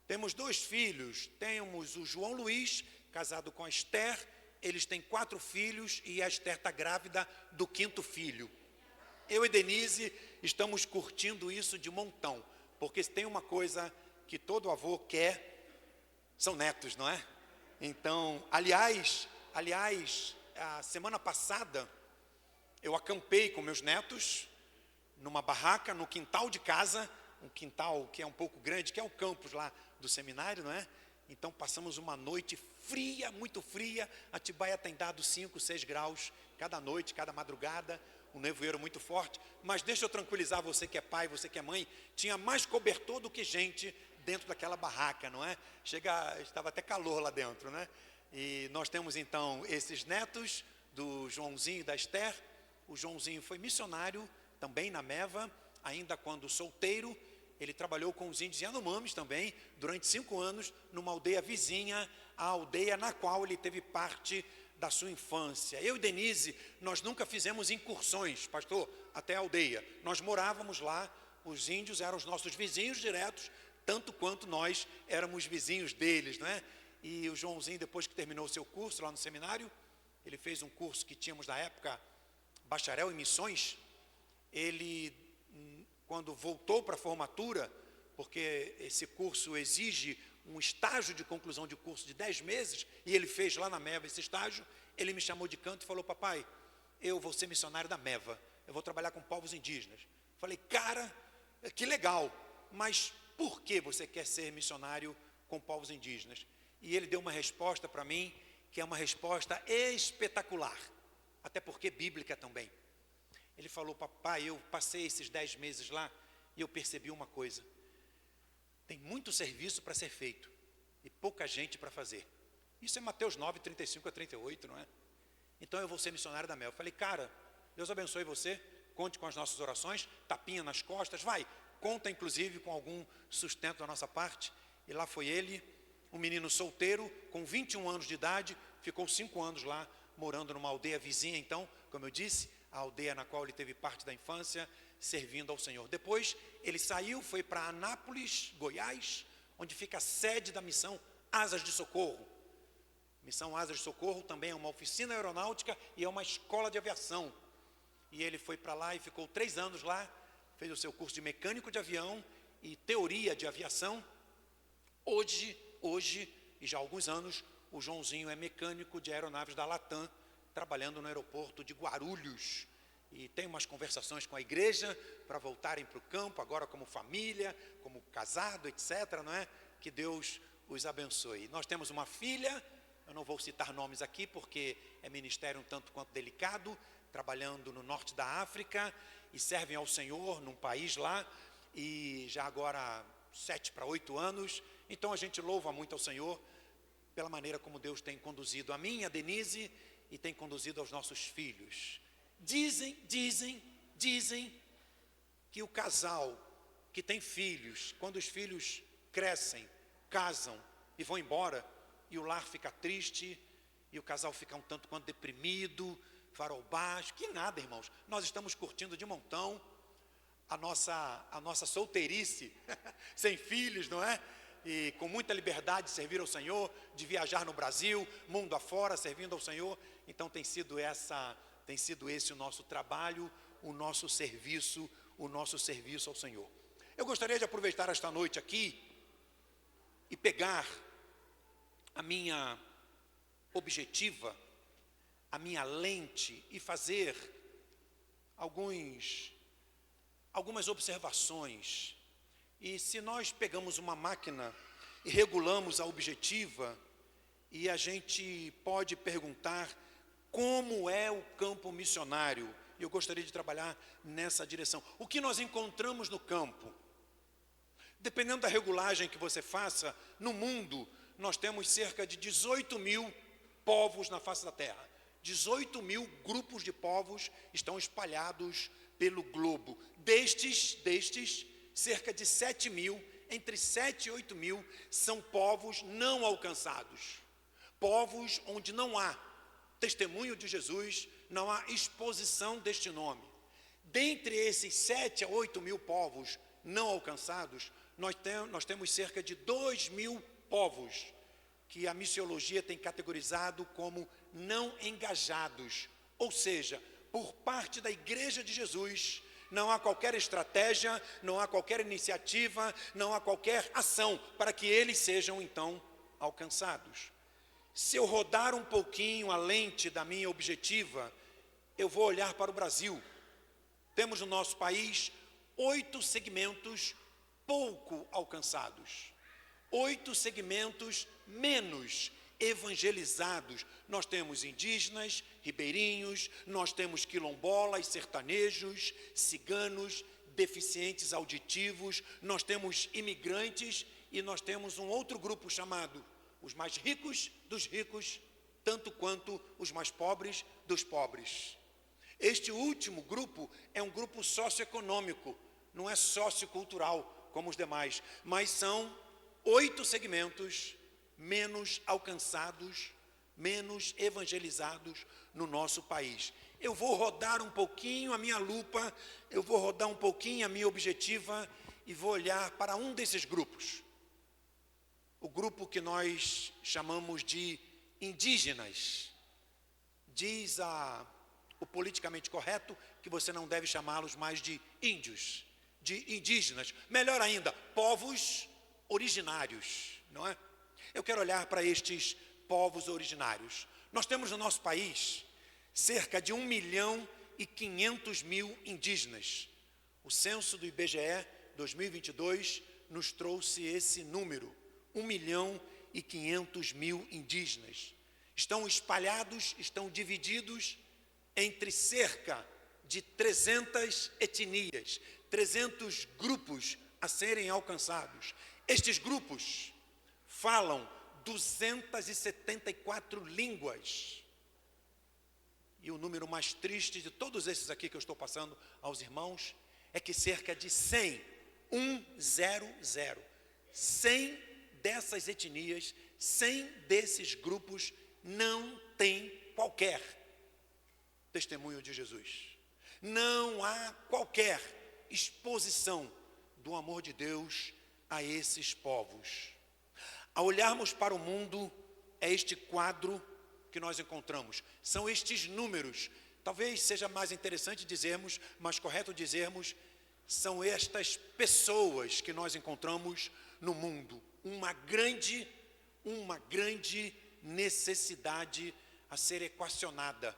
Temos 2 filhos. Temos o João Luiz, casado com a Esther. Eles têm 4 filhos, e a Esther está grávida do 5º filho. Eu e Denise estamos curtindo isso de montão, porque se tem uma coisa que todo avô quer, são netos, não é? Então, aliás, a semana passada, eu acampei com meus netos, numa barraca, no quintal de casa, um quintal que é um pouco grande, que é o campus lá do seminário, não é? Então, passamos uma noite fria, muito fria. Atibaia tem dado 5, 6 graus cada noite, cada madrugada, um nevoeiro muito forte. Mas deixa eu tranquilizar você que é pai, você que é mãe, tinha mais cobertor do que gente dentro daquela barraca, não é? Estava até calor lá dentro, né? E nós temos então esses netos do Joãozinho e da Esther. O Joãozinho foi missionário também na Meva, ainda quando solteiro. Ele trabalhou com os índios Yanomamis também, durante 5 anos, numa aldeia vizinha, a aldeia na qual ele teve parte da sua infância. Eu e Denise, nós nunca fizemos incursões, pastor, até a aldeia. Nós morávamos lá, os índios eram os nossos vizinhos diretos, tanto quanto nós éramos vizinhos deles, não é? E o Joãozinho, depois que terminou o seu curso lá no seminário, ele fez um curso que tínhamos na época, bacharel em missões. Ele, quando voltou para a formatura, porque esse curso exige um estágio de conclusão de curso de 10 meses, e ele fez lá na Meva esse estágio, ele me chamou de canto e falou: papai, eu vou ser missionário da Meva, eu vou trabalhar com povos indígenas. Falei: cara, que legal, mas por que você quer ser missionário com povos indígenas? E ele deu uma resposta para mim, que é uma resposta espetacular, até porque bíblica também. Ele falou: papai, eu passei esses 10 meses lá e eu percebi uma coisa: tem muito serviço para ser feito e pouca gente para fazer. Isso é Mateus 9, 35 a 38, não é? Então eu vou ser missionário da Mel. Eu falei: cara, Deus abençoe você, conte com as nossas orações, tapinha nas costas, vai, conta inclusive com algum sustento da nossa parte. E lá foi ele, um menino solteiro, com 21 anos de idade, ficou 5 anos lá, morando numa aldeia vizinha, então, como eu disse, a aldeia na qual ele teve parte da infância, servindo ao Senhor. Depois, ele saiu, foi para Anápolis, Goiás, onde fica a sede da missão Asas de Socorro. Missão Asas de Socorro também é uma oficina aeronáutica e é uma escola de aviação. E ele foi para lá e ficou 3 anos lá, fez o seu curso de mecânico de avião e teoria de aviação. Hoje, hoje, e já há alguns anos, o Joãozinho é mecânico de aeronaves da Latam, trabalhando no aeroporto de Guarulhos. E tem umas conversações com a igreja para voltarem para o campo, agora como família, como casado, etc., não é? Que Deus os abençoe. Nós temos uma filha, eu não vou citar nomes aqui, porque é ministério um tanto quanto delicado, trabalhando no norte da África, e servem ao Senhor num país lá, e já agora 7 para 8 anos. Então a gente louva muito ao Senhor pela maneira como Deus tem conduzido a mim, a Denise, e tem conduzido aos nossos filhos. Dizem que o casal que tem filhos, quando os filhos crescem, casam e vão embora, e o lar fica triste, e o casal fica um tanto quanto deprimido, farol baixo, que nada, irmãos. Nós estamos curtindo de montão a nossa solteirice, sem filhos, não é? E com muita liberdade de servir ao Senhor, de viajar no Brasil, mundo afora, servindo ao Senhor. Então tem sido esse o nosso trabalho, o nosso serviço ao Senhor. Eu gostaria de aproveitar esta noite aqui e pegar a minha objetiva, a minha lente e fazer algumas observações. E se nós pegamos uma máquina e regulamos a objetiva, e a gente pode perguntar como é o campo missionário, e eu gostaria de trabalhar nessa direção. O que nós encontramos no campo? Dependendo da regulagem que você faça, no mundo nós temos cerca de 18 mil povos na face da terra. 18 mil grupos de povos estão espalhados pelo globo. Destes, cerca de 7 mil, entre 7 e 8 mil, são povos não alcançados. Povos onde não há testemunho de Jesus, não há exposição deste nome. Dentre esses 7 a 8 mil povos não alcançados, nós temos cerca de 2 mil povos que a missiologia tem categorizado como não engajados. Ou seja, por parte da Igreja de Jesus, não há qualquer estratégia, não há qualquer iniciativa, não há qualquer ação para que eles sejam então alcançados. Se eu rodar um pouquinho a lente da minha objetiva, eu vou olhar para o Brasil. Temos no nosso país 8 segmentos pouco alcançados, 8 segmentos menos evangelizados. Nós temos indígenas, ribeirinhos, nós temos quilombolas, sertanejos, ciganos, deficientes auditivos, nós temos imigrantes e nós temos um outro grupo chamado os mais ricos dos ricos, tanto quanto os mais pobres dos pobres. Este último grupo é um grupo socioeconômico, não é sociocultural como os demais, mas são 8 segmentos menos alcançados, menos evangelizados no nosso país. Eu vou rodar um pouquinho a minha lupa, eu vou rodar um pouquinho a minha objetiva e vou olhar para um desses grupos. O grupo que nós chamamos de indígenas. Diz o politicamente correto que você não deve chamá-los mais de índios, de indígenas. Melhor ainda, povos originários, não é? Eu quero olhar para estes povos originários. Nós temos no nosso país cerca de 1.500.000 indígenas. O censo do IBGE 2022 nos trouxe esse número, 1.500.000 indígenas. Estão espalhados, estão divididos entre cerca de 300 etnias, 300 grupos a serem alcançados. Estes grupos falam 274 línguas. E o número mais triste de todos esses aqui que eu estou passando aos irmãos é que cerca de 100 dessas etnias, 100 desses grupos não têm qualquer testemunho de Jesus. Não há qualquer exposição do amor de Deus a esses povos. Ao olharmos para o mundo, é este quadro que nós encontramos. São estes números. Talvez seja mais interessante dizermos, mais correto dizermos, são estas pessoas que nós encontramos no mundo. Uma grande uma grande necessidade a ser equacionada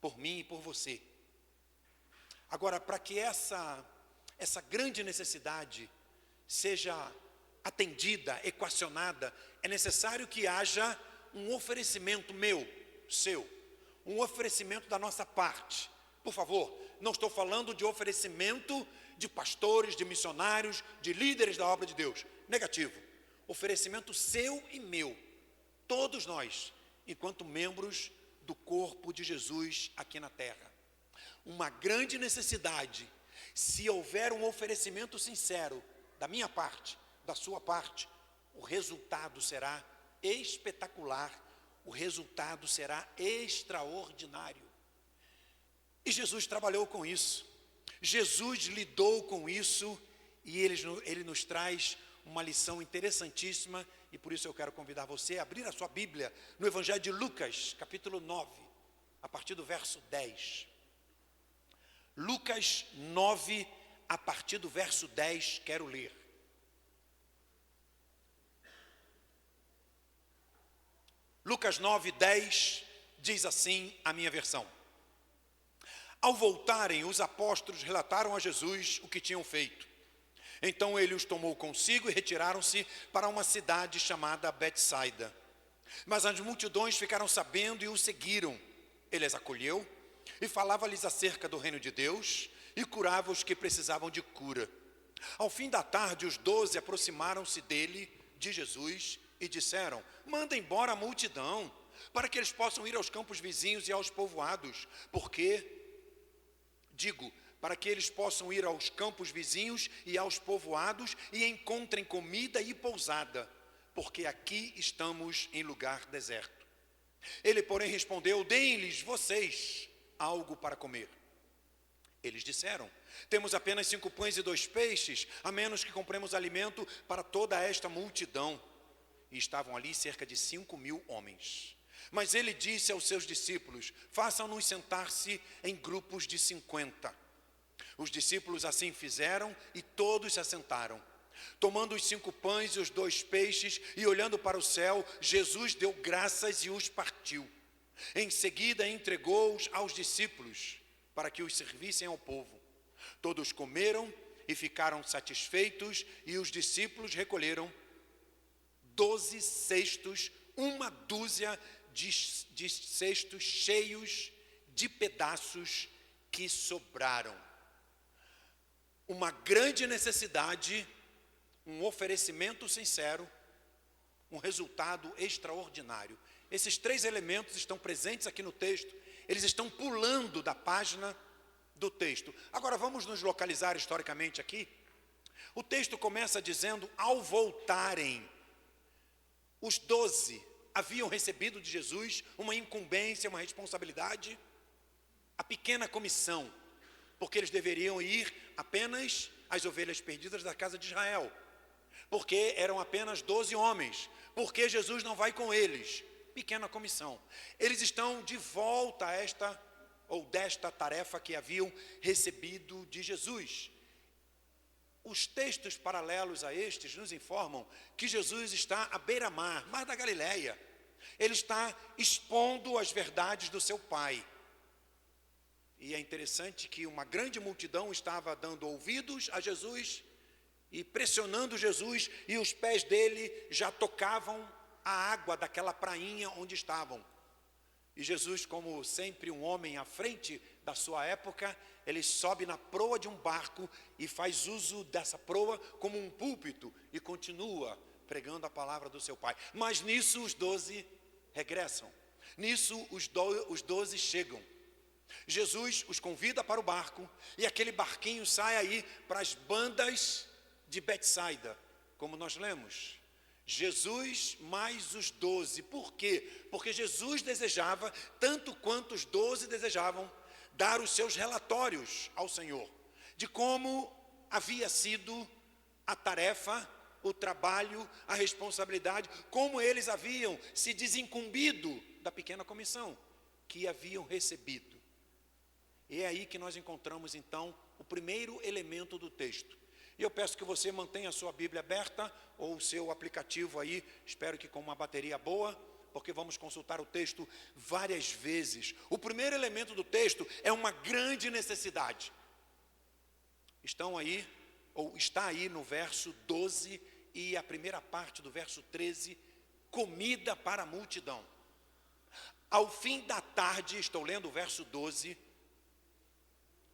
por mim e por você. Agora, para que essa grande necessidade seja atendida, equacionada, é necessário que haja um oferecimento meu, seu, um oferecimento da nossa parte. Por favor, não estou falando de oferecimento de pastores, de missionários, de líderes da obra de Deus. Negativo. Oferecimento seu e meu. Todos nós, enquanto membros do corpo de Jesus aqui na terra. Uma grande necessidade, se houver um oferecimento sincero da minha parte, da sua parte, o resultado será espetacular, o resultado será extraordinário. E Jesus trabalhou com isso, Jesus lidou com isso, e ele nos traz uma lição interessantíssima, e por isso eu quero convidar você a abrir a sua Bíblia no Evangelho de Lucas, capítulo 9, a partir do verso 10. Lucas 9, a partir do verso 10, quero ler. Lucas 9, 10, diz assim a minha versão. Ao voltarem, os apóstolos relataram a Jesus o que tinham feito. Então ele os tomou consigo e retiraram-se para uma cidade chamada Betsaida. Mas as multidões ficaram sabendo e o seguiram. Ele as acolheu e falava-lhes acerca do reino de Deus e curava os que precisavam de cura. Ao fim da tarde, os 12 aproximaram-se dele, de Jesus, e disseram: manda embora a multidão, para que eles possam ir aos campos vizinhos e aos povoados, para que eles possam ir aos campos vizinhos e aos povoados e encontrem comida e pousada, porque aqui estamos em lugar deserto. Ele, porém, respondeu: deem-lhes vocês algo para comer. Eles disseram: temos apenas 5 pães e 2 peixes, a menos que compremos alimento para toda esta multidão. E estavam ali cerca de 5.000 homens. Mas ele disse aos seus discípulos: façam-nos sentar-se em grupos de 50. Os discípulos assim fizeram e todos se assentaram. Tomando os 5 pães e os 2 peixes e olhando para o céu, Jesus deu graças e os partiu. Em seguida entregou-os aos discípulos para que os servissem ao povo. Todos comeram e ficaram satisfeitos, e os discípulos recolheram 12 cestos, uma dúzia de cestos cheios de pedaços que sobraram. Uma grande necessidade, um oferecimento sincero, um resultado extraordinário. Esses 3 elementos estão presentes aqui no texto, eles estão pulando da página do texto. Agora vamos nos localizar historicamente aqui. O texto começa dizendo: ao voltarem, os 12 haviam recebido de Jesus uma incumbência, uma responsabilidade, a pequena comissão, porque eles deveriam ir apenas às ovelhas perdidas da casa de Israel, porque eram apenas 12 homens, porque Jesus não vai com eles, pequena comissão. Eles estão de volta a desta tarefa que haviam recebido de Jesus. Os textos paralelos a estes nos informam que Jesus está à beira-mar, mar da Galileia. Ele está expondo as verdades do seu Pai. E é interessante que uma grande multidão estava dando ouvidos a Jesus e pressionando Jesus, e os pés dele já tocavam a água daquela prainha onde estavam. E Jesus, como sempre um homem à frente da sua época, ele sobe na proa de um barco e faz uso dessa proa como um púlpito e continua pregando a palavra do seu Pai. Mas nisso os 12 regressam, nisso os 12 chegam. Jesus os convida para o barco e aquele barquinho sai aí para as bandas de Betsaida, como nós lemos. Jesus mais os 12, por quê? Porque Jesus desejava, tanto quanto os 12 desejavam, dar os seus relatórios ao Senhor, de como havia sido a tarefa, o trabalho, a responsabilidade, como eles haviam se desincumbido da pequena comissão que haviam recebido. E é aí que nós encontramos então o primeiro elemento do texto. E eu peço que você mantenha a sua Bíblia aberta, ou o seu aplicativo aí, espero que com uma bateria boa, porque vamos consultar o texto várias vezes. O primeiro elemento do texto é uma grande necessidade. Estão aí, ou está aí no verso 12 e a primeira parte do verso 13, comida para a multidão. Ao fim da tarde, estou lendo o verso 12,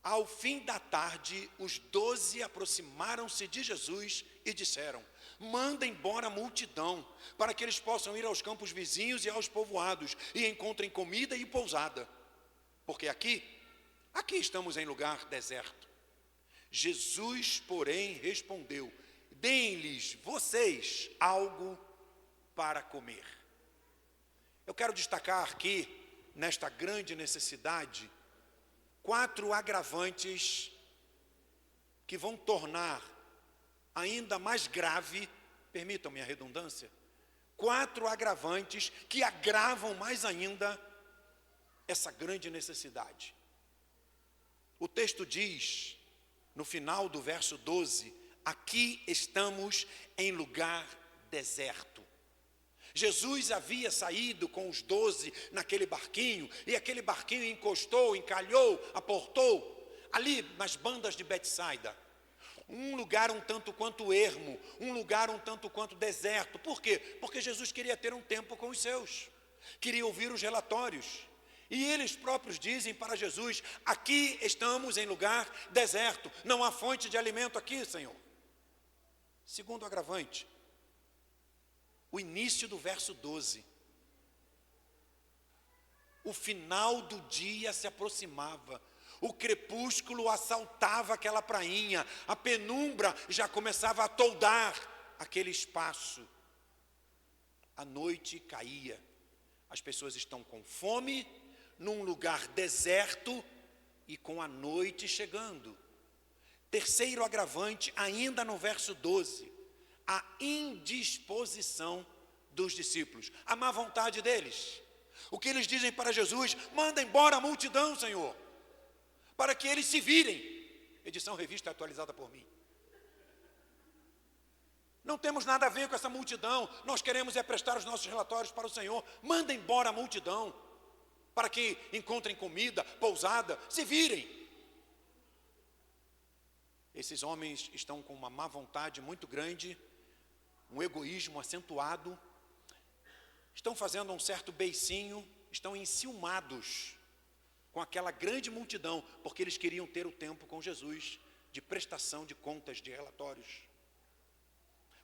ao fim da tarde, os 12 aproximaram-se de Jesus e disseram: manda embora a multidão, para que eles possam ir aos campos vizinhos e aos povoados, e encontrem comida e pousada. Porque aqui estamos em lugar deserto. Jesus, porém, respondeu: deem-lhes vocês algo para comer. Eu quero destacar aqui, nesta grande necessidade, 4 agravantes que vão tornar ainda mais grave, permitam-me a redundância, 4 agravantes que agravam mais ainda essa grande necessidade. O texto diz, no final do verso 12, aqui estamos em lugar deserto. Jesus havia saído com os 12 naquele barquinho, e aquele barquinho encostou, encalhou, aportou, ali nas bandas de Betsaida. Um lugar um tanto quanto ermo, um lugar um tanto quanto deserto. Por quê? Porque Jesus queria ter um tempo com os seus, queria ouvir os relatórios. E eles próprios dizem para Jesus: aqui estamos em lugar deserto, não há fonte de alimento aqui, Senhor. Segundo agravante, o início do verso 12. O final do dia se aproximava, o crepúsculo assaltava aquela prainha, a penumbra já começava a toldar aquele espaço. A noite caía, as pessoas estão com fome, num lugar deserto e com a noite chegando. Terceiro agravante, ainda no verso 12, a indisposição dos discípulos, a má vontade deles. O que eles dizem para Jesus: manda embora a multidão, Senhor, para que eles se virem. Edição revista atualizada por mim. Não temos nada a ver com essa multidão, nós queremos é prestar os nossos relatórios para o Senhor. Manda embora a multidão, para que encontrem comida, pousada, se virem. Esses homens estão com uma má vontade muito grande, um egoísmo acentuado, estão fazendo um certo beicinho, estão enciumados com aquela grande multidão, porque eles queriam ter o tempo com Jesus, de prestação de contas, de relatórios.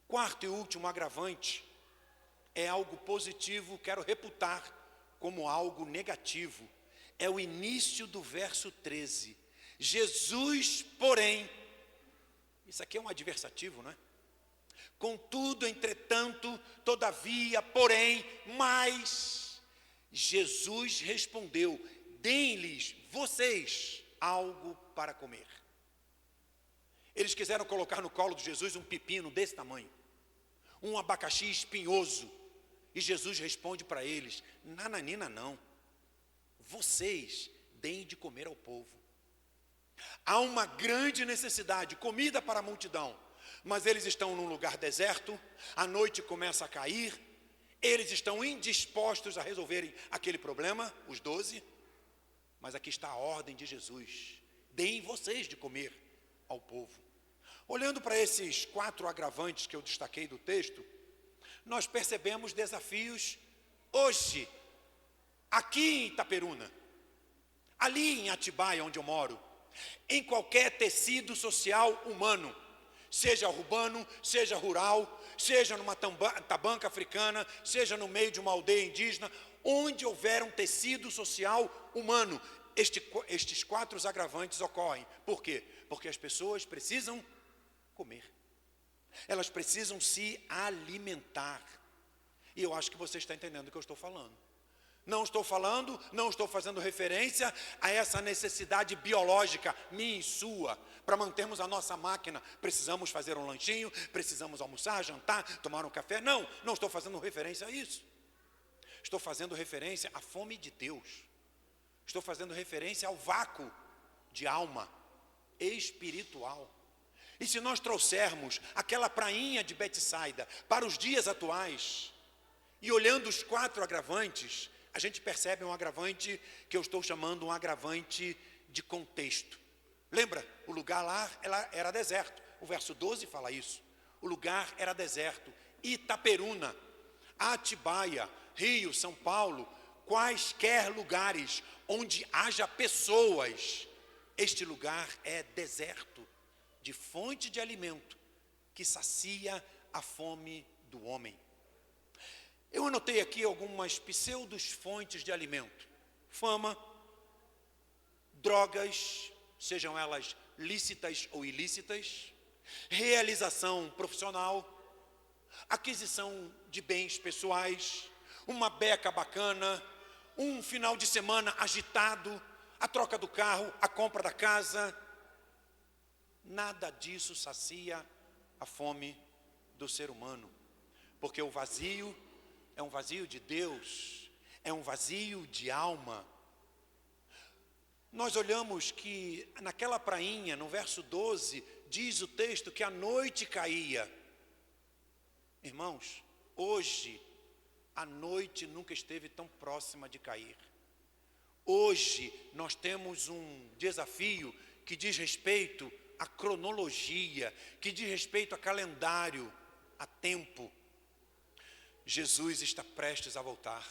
Quarto e último agravante, é algo positivo, quero reputar como algo negativo, é o início do verso 13. Jesus, porém, isso aqui é um adversativo, não é? Contudo, entretanto, todavia, porém, mas, Jesus respondeu: deem-lhes vocês algo para comer. Eles quiseram colocar no colo de Jesus um pepino desse tamanho, um abacaxi espinhoso, e Jesus responde para eles: nananina não, vocês deem de comer ao povo. Há uma grande necessidade, comida para a multidão, mas eles estão num lugar deserto, a noite começa a cair, eles estão indispostos a resolverem aquele problema, os 12, mas aqui está a ordem de Jesus: deem vocês de comer ao povo. Olhando para esses 4 agravantes que eu destaquei do texto, nós percebemos desafios hoje, aqui em Itaperuna, ali em Atibaia, onde eu moro, em qualquer tecido social humano, seja urbano, seja rural, seja numa tabanca africana, seja no meio de uma aldeia indígena, onde houver um tecido social humano, estes 4 agravantes ocorrem. Por quê? Porque as pessoas precisam comer, elas precisam se alimentar, e eu acho que você está entendendo o que eu estou falando. Não estou fazendo referência a essa necessidade biológica, minha e sua. Para mantermos a nossa máquina, precisamos fazer um lanchinho, precisamos almoçar, jantar, tomar um café. Não estou fazendo referência a isso. Estou fazendo referência à fome de Deus. Estou fazendo referência ao vácuo de alma espiritual. E se nós trouxermos aquela prainha de Betsaida para os dias atuais, e olhando os 4 agravantes, a gente percebe um agravante que eu estou chamando um agravante de contexto. Lembra? O lugar lá era deserto. O verso 12 fala isso. O lugar era deserto. Itaperuna, Atibaia, Rio, São Paulo, quaisquer lugares onde haja pessoas, este lugar é deserto, de fonte de alimento que sacia a fome do homem. Eu anotei aqui algumas pseudos fontes de alimento: fama, drogas, sejam elas lícitas ou ilícitas, realização profissional, aquisição de bens pessoais, uma beca bacana, um final de semana agitado, a troca do carro, a compra da casa. Nada disso sacia a fome do ser humano, porque o vazio é um vazio de Deus, é um vazio de alma. Nós olhamos que naquela prainha, no verso 12, diz o texto que a noite caía. Irmãos, hoje a noite nunca esteve tão próxima de cair. Hoje nós temos um desafio que diz respeito à cronologia, que diz respeito a calendário, a tempo. Jesus está prestes a voltar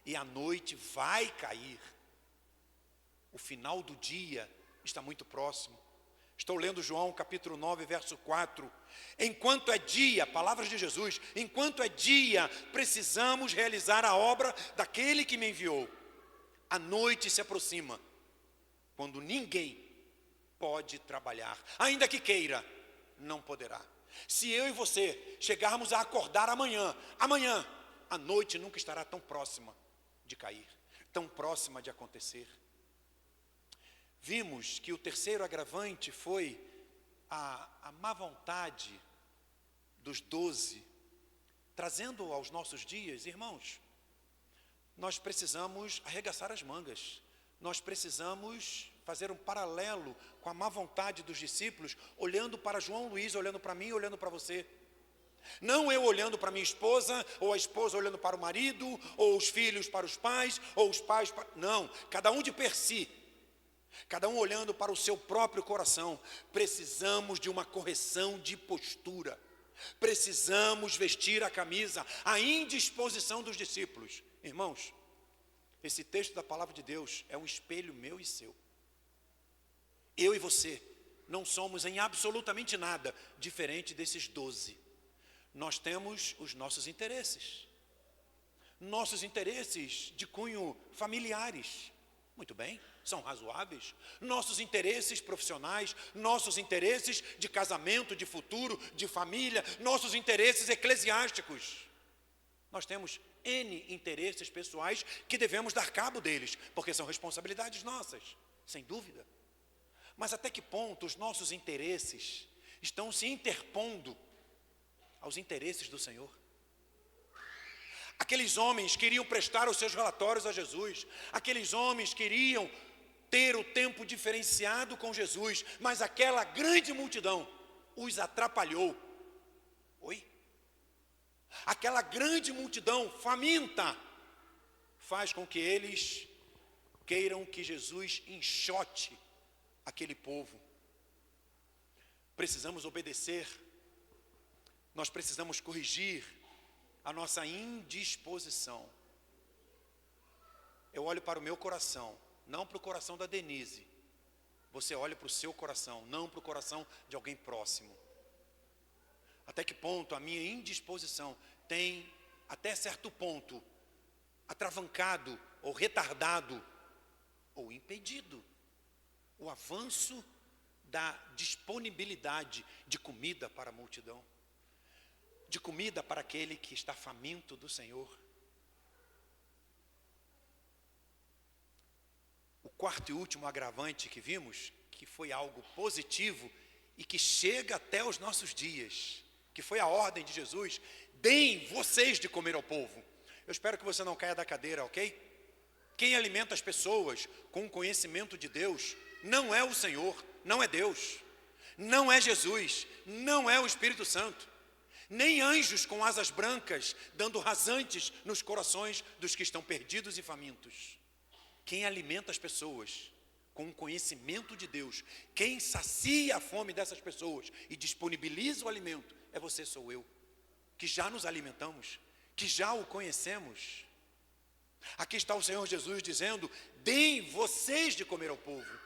e a noite vai cair. O final do dia está muito próximo. Estou lendo João capítulo 9, verso 4. Enquanto é dia, palavras de Jesus, enquanto é dia, precisamos realizar a obra daquele que me enviou. A noite se aproxima, quando ninguém pode trabalhar. Ainda que queira, não poderá. Se eu e você chegarmos a acordar amanhã, a noite nunca estará tão próxima de cair, tão próxima de acontecer. Vimos que o terceiro agravante foi a má vontade dos 12, trazendo aos nossos dias. Irmãos, nós precisamos arregaçar as mangas, nós precisamos fazer um paralelo com a má vontade dos discípulos, olhando para João Luiz, olhando para mim, olhando para você. Não eu olhando para minha esposa, ou a esposa olhando para o marido, ou os filhos para os pais, ou os pais para... Não, cada um de per si. Cada um olhando para o seu próprio coração. Precisamos de uma correção de postura. Precisamos vestir a camisa, a indisposição dos discípulos. Irmãos, esse texto da palavra de Deus é um espelho meu e seu. Eu e você não somos em absolutamente nada diferente desses 12. Nós temos os nossos interesses de cunho familiares. Muito bem, são razoáveis. Nossos interesses profissionais, nossos interesses de casamento, de futuro, de família, nossos interesses eclesiásticos. Nós temos N interesses pessoais que devemos dar cabo deles, porque são responsabilidades nossas, sem dúvida. Mas até que ponto os nossos interesses estão se interpondo aos interesses do Senhor? Aqueles homens queriam prestar os seus relatórios a Jesus, aqueles homens queriam ter o tempo diferenciado com Jesus, mas aquela grande multidão os atrapalhou. Oi? Aquela grande multidão faminta faz com que eles queiram que Jesus enxote aquele povo. Precisamos obedecer, nós precisamos corrigir a nossa indisposição. Eu olho para o meu coração, não para o coração da Denise. Você olha para o seu coração, não para o coração de alguém próximo. Até que ponto a minha indisposição tem, até certo ponto, atravancado ou retardado ou impedido o avanço da disponibilidade de comida para a multidão, de comida para aquele que está faminto do Senhor. O quarto e último agravante que vimos, que foi algo positivo e que chega até os nossos dias, que foi a ordem de Jesus: deem vocês de comer ao povo. Eu espero que você não caia da cadeira, ok? Quem alimenta as pessoas com o conhecimento de Deus não é o Senhor, não é Deus. não é Jesus, não é o Espírito Santo, nem anjos com asas brancas, dando rasantes nos corações dos que estão perdidos e famintos. Quem alimenta as pessoas com o conhecimento de Deus, quem sacia a fome dessas pessoas e disponibiliza o alimento, é você, sou eu, que já nos alimentamos, que já o conhecemos. Aqui está o Senhor Jesus dizendo: deem vocês de comer ao povo.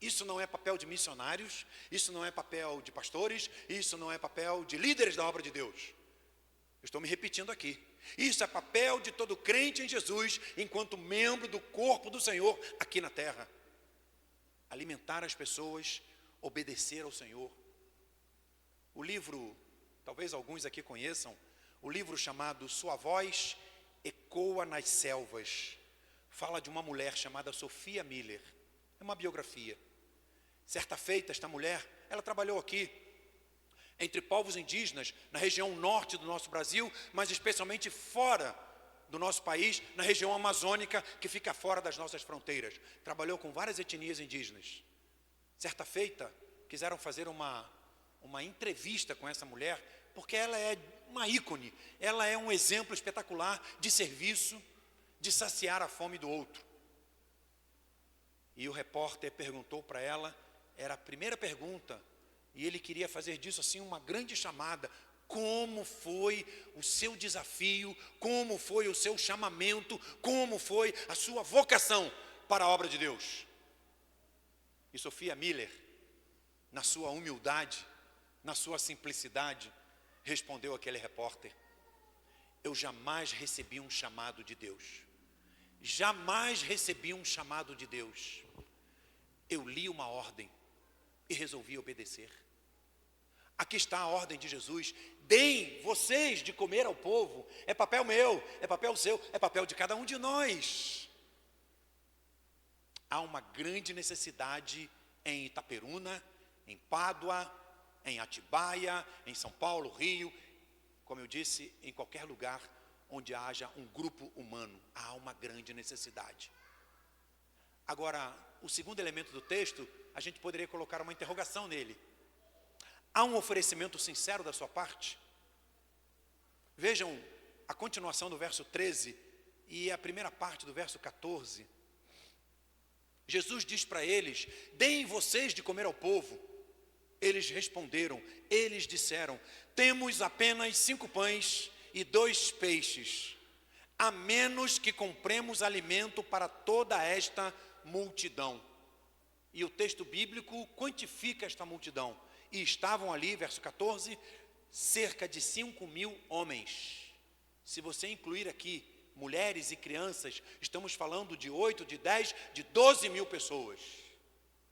Isso não é papel de missionários, isso não é papel de pastores, isso não é papel de líderes da obra de Deus. Eu estou me repetindo aqui. Isso é papel de todo crente em Jesus, enquanto membro do corpo do Senhor aqui na terra. Alimentar as pessoas, obedecer ao Senhor. O livro, talvez alguns aqui conheçam, o livro chamado Sua Voz Ecoa nas Selvas, fala de uma mulher chamada Sophia Miller. É uma biografia. Certa feita, esta mulher, ela trabalhou aqui, entre povos indígenas, na região norte do nosso Brasil, mas especialmente fora do nosso país, na região amazônica, que fica fora das nossas fronteiras. Trabalhou com várias etnias indígenas. Certa feita, quiseram fazer uma entrevista com essa mulher, porque ela é uma ícone, ela é um exemplo espetacular de serviço, de saciar a fome do outro. E o repórter perguntou para ela, era a primeira pergunta, e ele queria fazer disso assim uma grande chamada: como foi o seu desafio, como foi o seu chamamento, como foi a sua vocação para a obra de Deus? E Sophia Miller, na sua humildade, na sua simplicidade, respondeu aquele repórter: eu jamais recebi um chamado de Deus, jamais recebi um chamado de Deus. Eu li uma ordem e resolvi obedecer. Aqui está a ordem de Jesus: deem vocês de comer ao povo. É papel meu, é papel seu, é papel de cada um de nós. Há uma grande necessidade em Itaperuna, em Pádua, em Atibaia, em São Paulo, Rio, como eu disse, em qualquer lugar onde haja um grupo humano, há uma grande necessidade. Agora, o segundo elemento do texto, a gente poderia colocar uma interrogação nele. Há um oferecimento sincero da sua parte? Vejam a continuação do verso 13 e a primeira parte do verso 14. Jesus diz para eles: deem vocês de comer ao povo. Eles responderam, eles disseram: temos apenas 5 pães e 2 peixes, a menos que compremos alimento para toda esta multidão. E o texto bíblico quantifica esta multidão. E estavam ali, verso 14, cerca de 5.000 homens. Se você incluir aqui mulheres e crianças, estamos falando de 8, de 10, de 12 mil pessoas.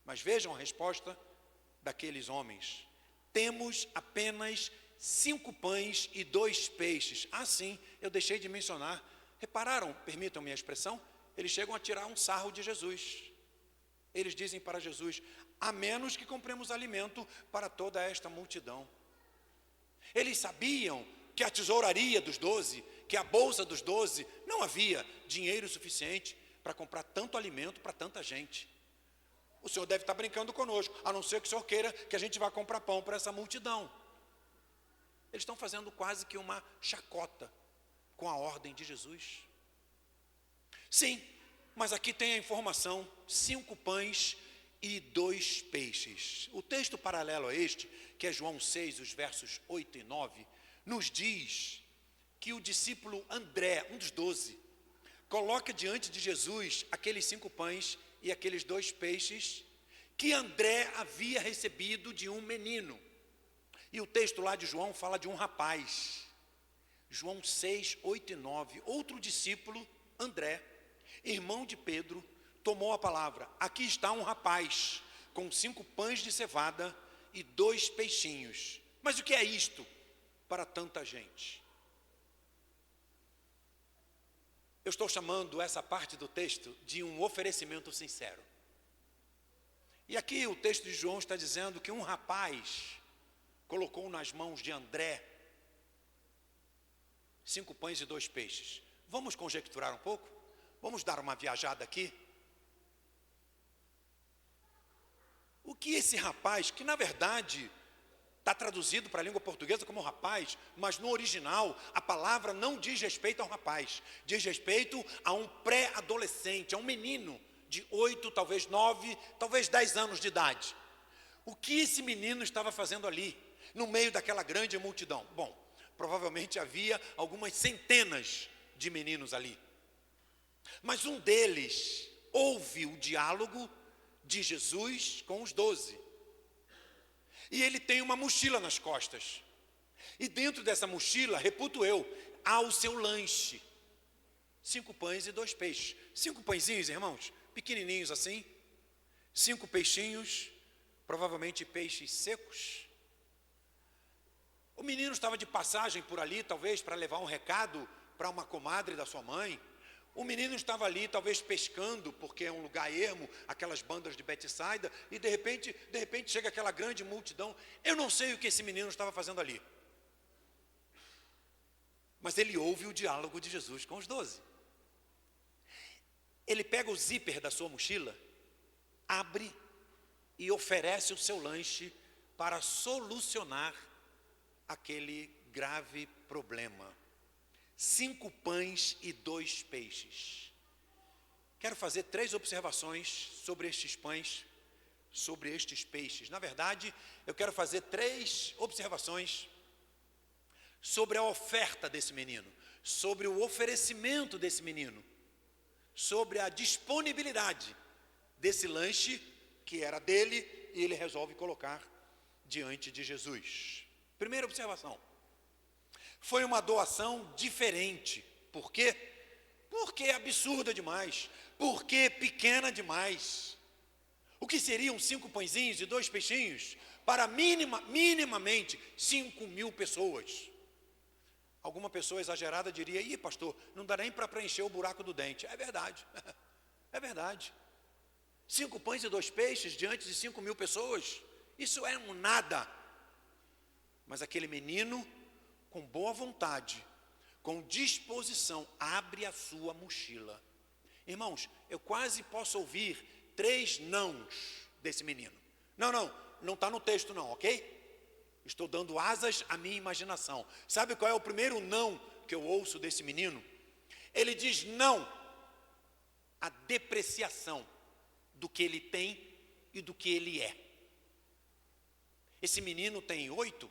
Mas vejam a resposta daqueles homens: temos apenas 5 pães e 2 peixes. Ah, sim, eu deixei de mencionar. Repararam, permitam-me a expressão, eles chegam a tirar um sarro de Jesus. Eles dizem para Jesus: a menos que compremos alimento para toda esta multidão. Eles sabiam que a tesouraria dos 12, que a bolsa dos 12, não havia dinheiro suficiente para comprar tanto alimento para tanta gente. O Senhor deve estar brincando conosco, a não ser que o Senhor queira que a gente vá comprar pão para essa multidão. Eles estão fazendo quase que uma chacota com a ordem de Jesus. Sim, mas aqui tem a informação: 5 pães e 2 peixes. O texto paralelo a este, que é João 6, os versos 8 e 9, nos diz que o discípulo André, um dos 12, coloca diante de Jesus aqueles 5 pães e aqueles 2 peixes que André havia recebido de um menino. E o texto lá de João fala de um rapaz. João 6, 8 e 9, outro discípulo, André, irmão de Pedro, tomou a palavra: aqui está um rapaz com 5 pães de cevada e 2 peixinhos. Mas o que é isto para tanta gente? Eu estou chamando essa parte do texto de um oferecimento sincero. E aqui o texto de João está dizendo que um rapaz colocou nas mãos de André 5 pães e 2 peixes. Vamos conjecturar um pouco? Vamos dar uma viajada aqui? o que esse rapaz, que na verdade está traduzido para a língua portuguesa como rapaz, mas no original a palavra não diz respeito a um rapaz, diz respeito a um pré-adolescente, a um menino de 8, talvez 9, talvez 10 anos de idade. O que esse menino estava fazendo ali, no meio daquela grande multidão? Bom, provavelmente havia algumas centenas de meninos ali. Mas um deles ouve o diálogo de Jesus com os 12. E ele tem uma mochila nas costas. E dentro dessa mochila, reputo eu, há o seu lanche. 5 pães e 2 peixes. 5 pãezinhos, irmãos, pequenininhos assim. 5 peixinhos, provavelmente peixes secos. O menino estava de passagem por ali, talvez para levar um recado para uma comadre da sua mãe. O menino estava ali, talvez pescando, porque é um lugar ermo, aquelas bandas de Betsaida, e de repente chega aquela grande multidão. Eu não sei o que esse menino estava fazendo ali. Mas ele ouve o diálogo de Jesus com os 12. Ele pega o zíper da sua mochila, abre e oferece o seu lanche para solucionar aquele grave problema. 5 pães e 2 peixes. Quero fazer 3 observações sobre estes pães, sobre estes peixes. Na verdade, eu quero fazer 3 observações sobre a oferta desse menino, sobre o oferecimento desse menino, sobre a disponibilidade desse lanche que era dele e ele resolve colocar diante de Jesus. Primeira observação. Foi uma doação diferente. Por quê? Porque é absurda demais. Porque é pequena demais. O que seriam 5 pãezinhos e 2 peixinhos para minimamente 5.000 pessoas? Alguma pessoa exagerada diria: ih, pastor, não dá nem para preencher o buraco do dente. É verdade. É verdade. 5 pães e 2 peixes diante de 5.000 pessoas, isso é um nada. Mas aquele menino, com boa vontade, com disposição, abre a sua mochila. Irmãos, eu quase posso ouvir 3 nãos desse menino. Não está no texto não, ok? Estou dando asas à minha imaginação. Sabe qual é o primeiro não que eu ouço desse menino? Ele diz não à depreciação do que ele tem e do que ele é. Esse menino tem 8,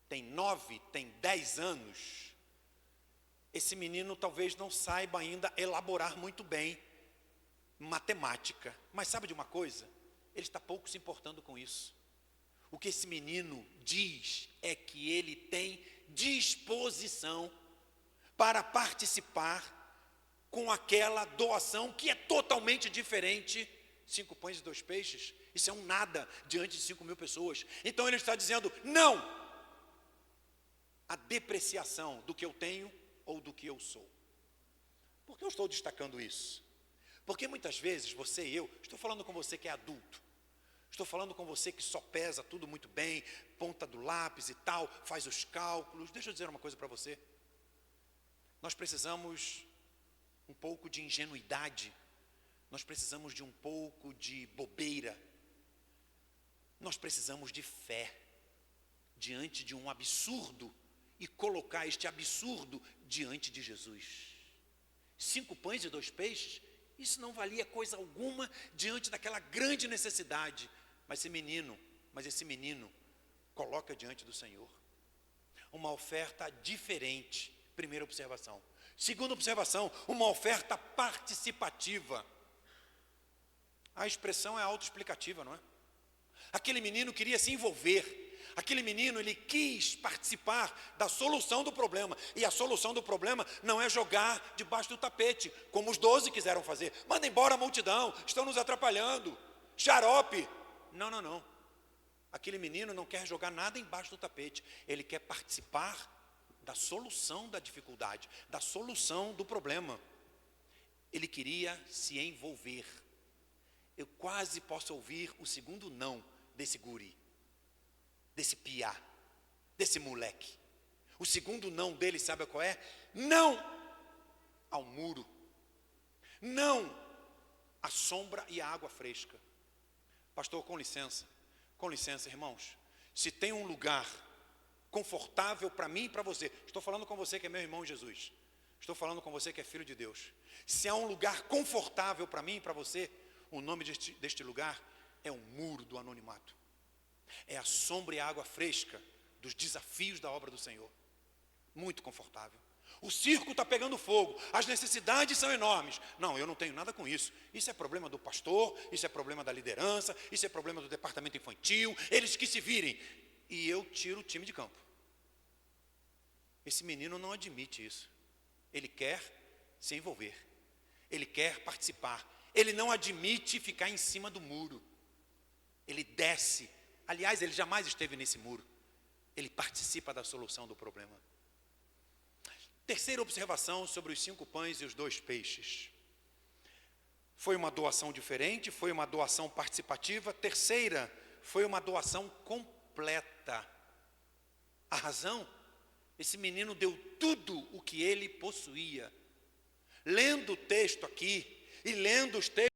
tem 9, tem 10 anos. Esse menino talvez não saiba ainda elaborar muito bem matemática. Mas sabe de uma coisa? Ele está pouco se importando com isso. O que esse menino diz é que ele tem disposição para participar com aquela doação que é totalmente diferente. 5 pães e 2 peixes, isso é um nada diante de 5.000 pessoas. Então ele está dizendo não a depreciação do que eu tenho ou do que eu sou. Por que eu estou destacando isso? Porque muitas vezes você e eu, estou falando com você que é adulto, estou falando com você que só pesa tudo muito bem, ponta do lápis e tal, faz os cálculos. Deixa eu dizer uma coisa para você. Nós precisamos um pouco de ingenuidade, nós precisamos de um pouco de bobeira, nós precisamos de fé diante de um absurdo e colocar este absurdo diante de Jesus. 5 pães e 2 peixes, isso não valia coisa alguma diante daquela grande necessidade. Mas esse menino coloca diante do Senhor uma oferta diferente. Primeira observação. Segunda observação, uma oferta participativa. A expressão é autoexplicativa, não é? Aquele menino queria se envolver. Aquele menino, ele quis participar da solução do problema. E a solução do problema não é jogar debaixo do tapete, como os 12 quiseram fazer. Manda embora a multidão, estão nos atrapalhando. Xarope. Não. Aquele menino não quer jogar nada embaixo do tapete. Ele quer participar da solução da dificuldade, da solução do problema. Ele queria se envolver. Eu quase posso ouvir o segundo não desse guri, desse piá, desse moleque. O segundo não dele, sabe qual é? Não ao muro. Não à sombra e à água fresca. Pastor, com licença, irmãos. Se tem um lugar confortável para mim e para você, estou falando com você que é meu irmão em Jesus, estou falando com você que é filho de Deus. Se há um lugar confortável para mim e para você, o nome deste lugar é o muro do anonimato. É a sombra e a água fresca dos desafios da obra do Senhor. Muito confortável. O circo está pegando fogo, as necessidades são enormes. Não, eu não tenho nada com isso. Isso é problema do pastor, isso é problema da liderança, isso é problema do departamento infantil, eles que se virem. E eu tiro o time de campo. Esse menino não admite isso. Ele quer se envolver, ele quer participar. Ele não admite ficar em cima do muro. Ele desce. Aliás, ele jamais esteve nesse muro. Ele participa da solução do problema. Terceira observação sobre os 5 pães e os 2 peixes. Foi uma doação diferente, foi uma doação participativa. Terceira, foi uma doação completa. A razão? Esse menino deu tudo o que ele possuía. Lendo o texto aqui, e lendo os textos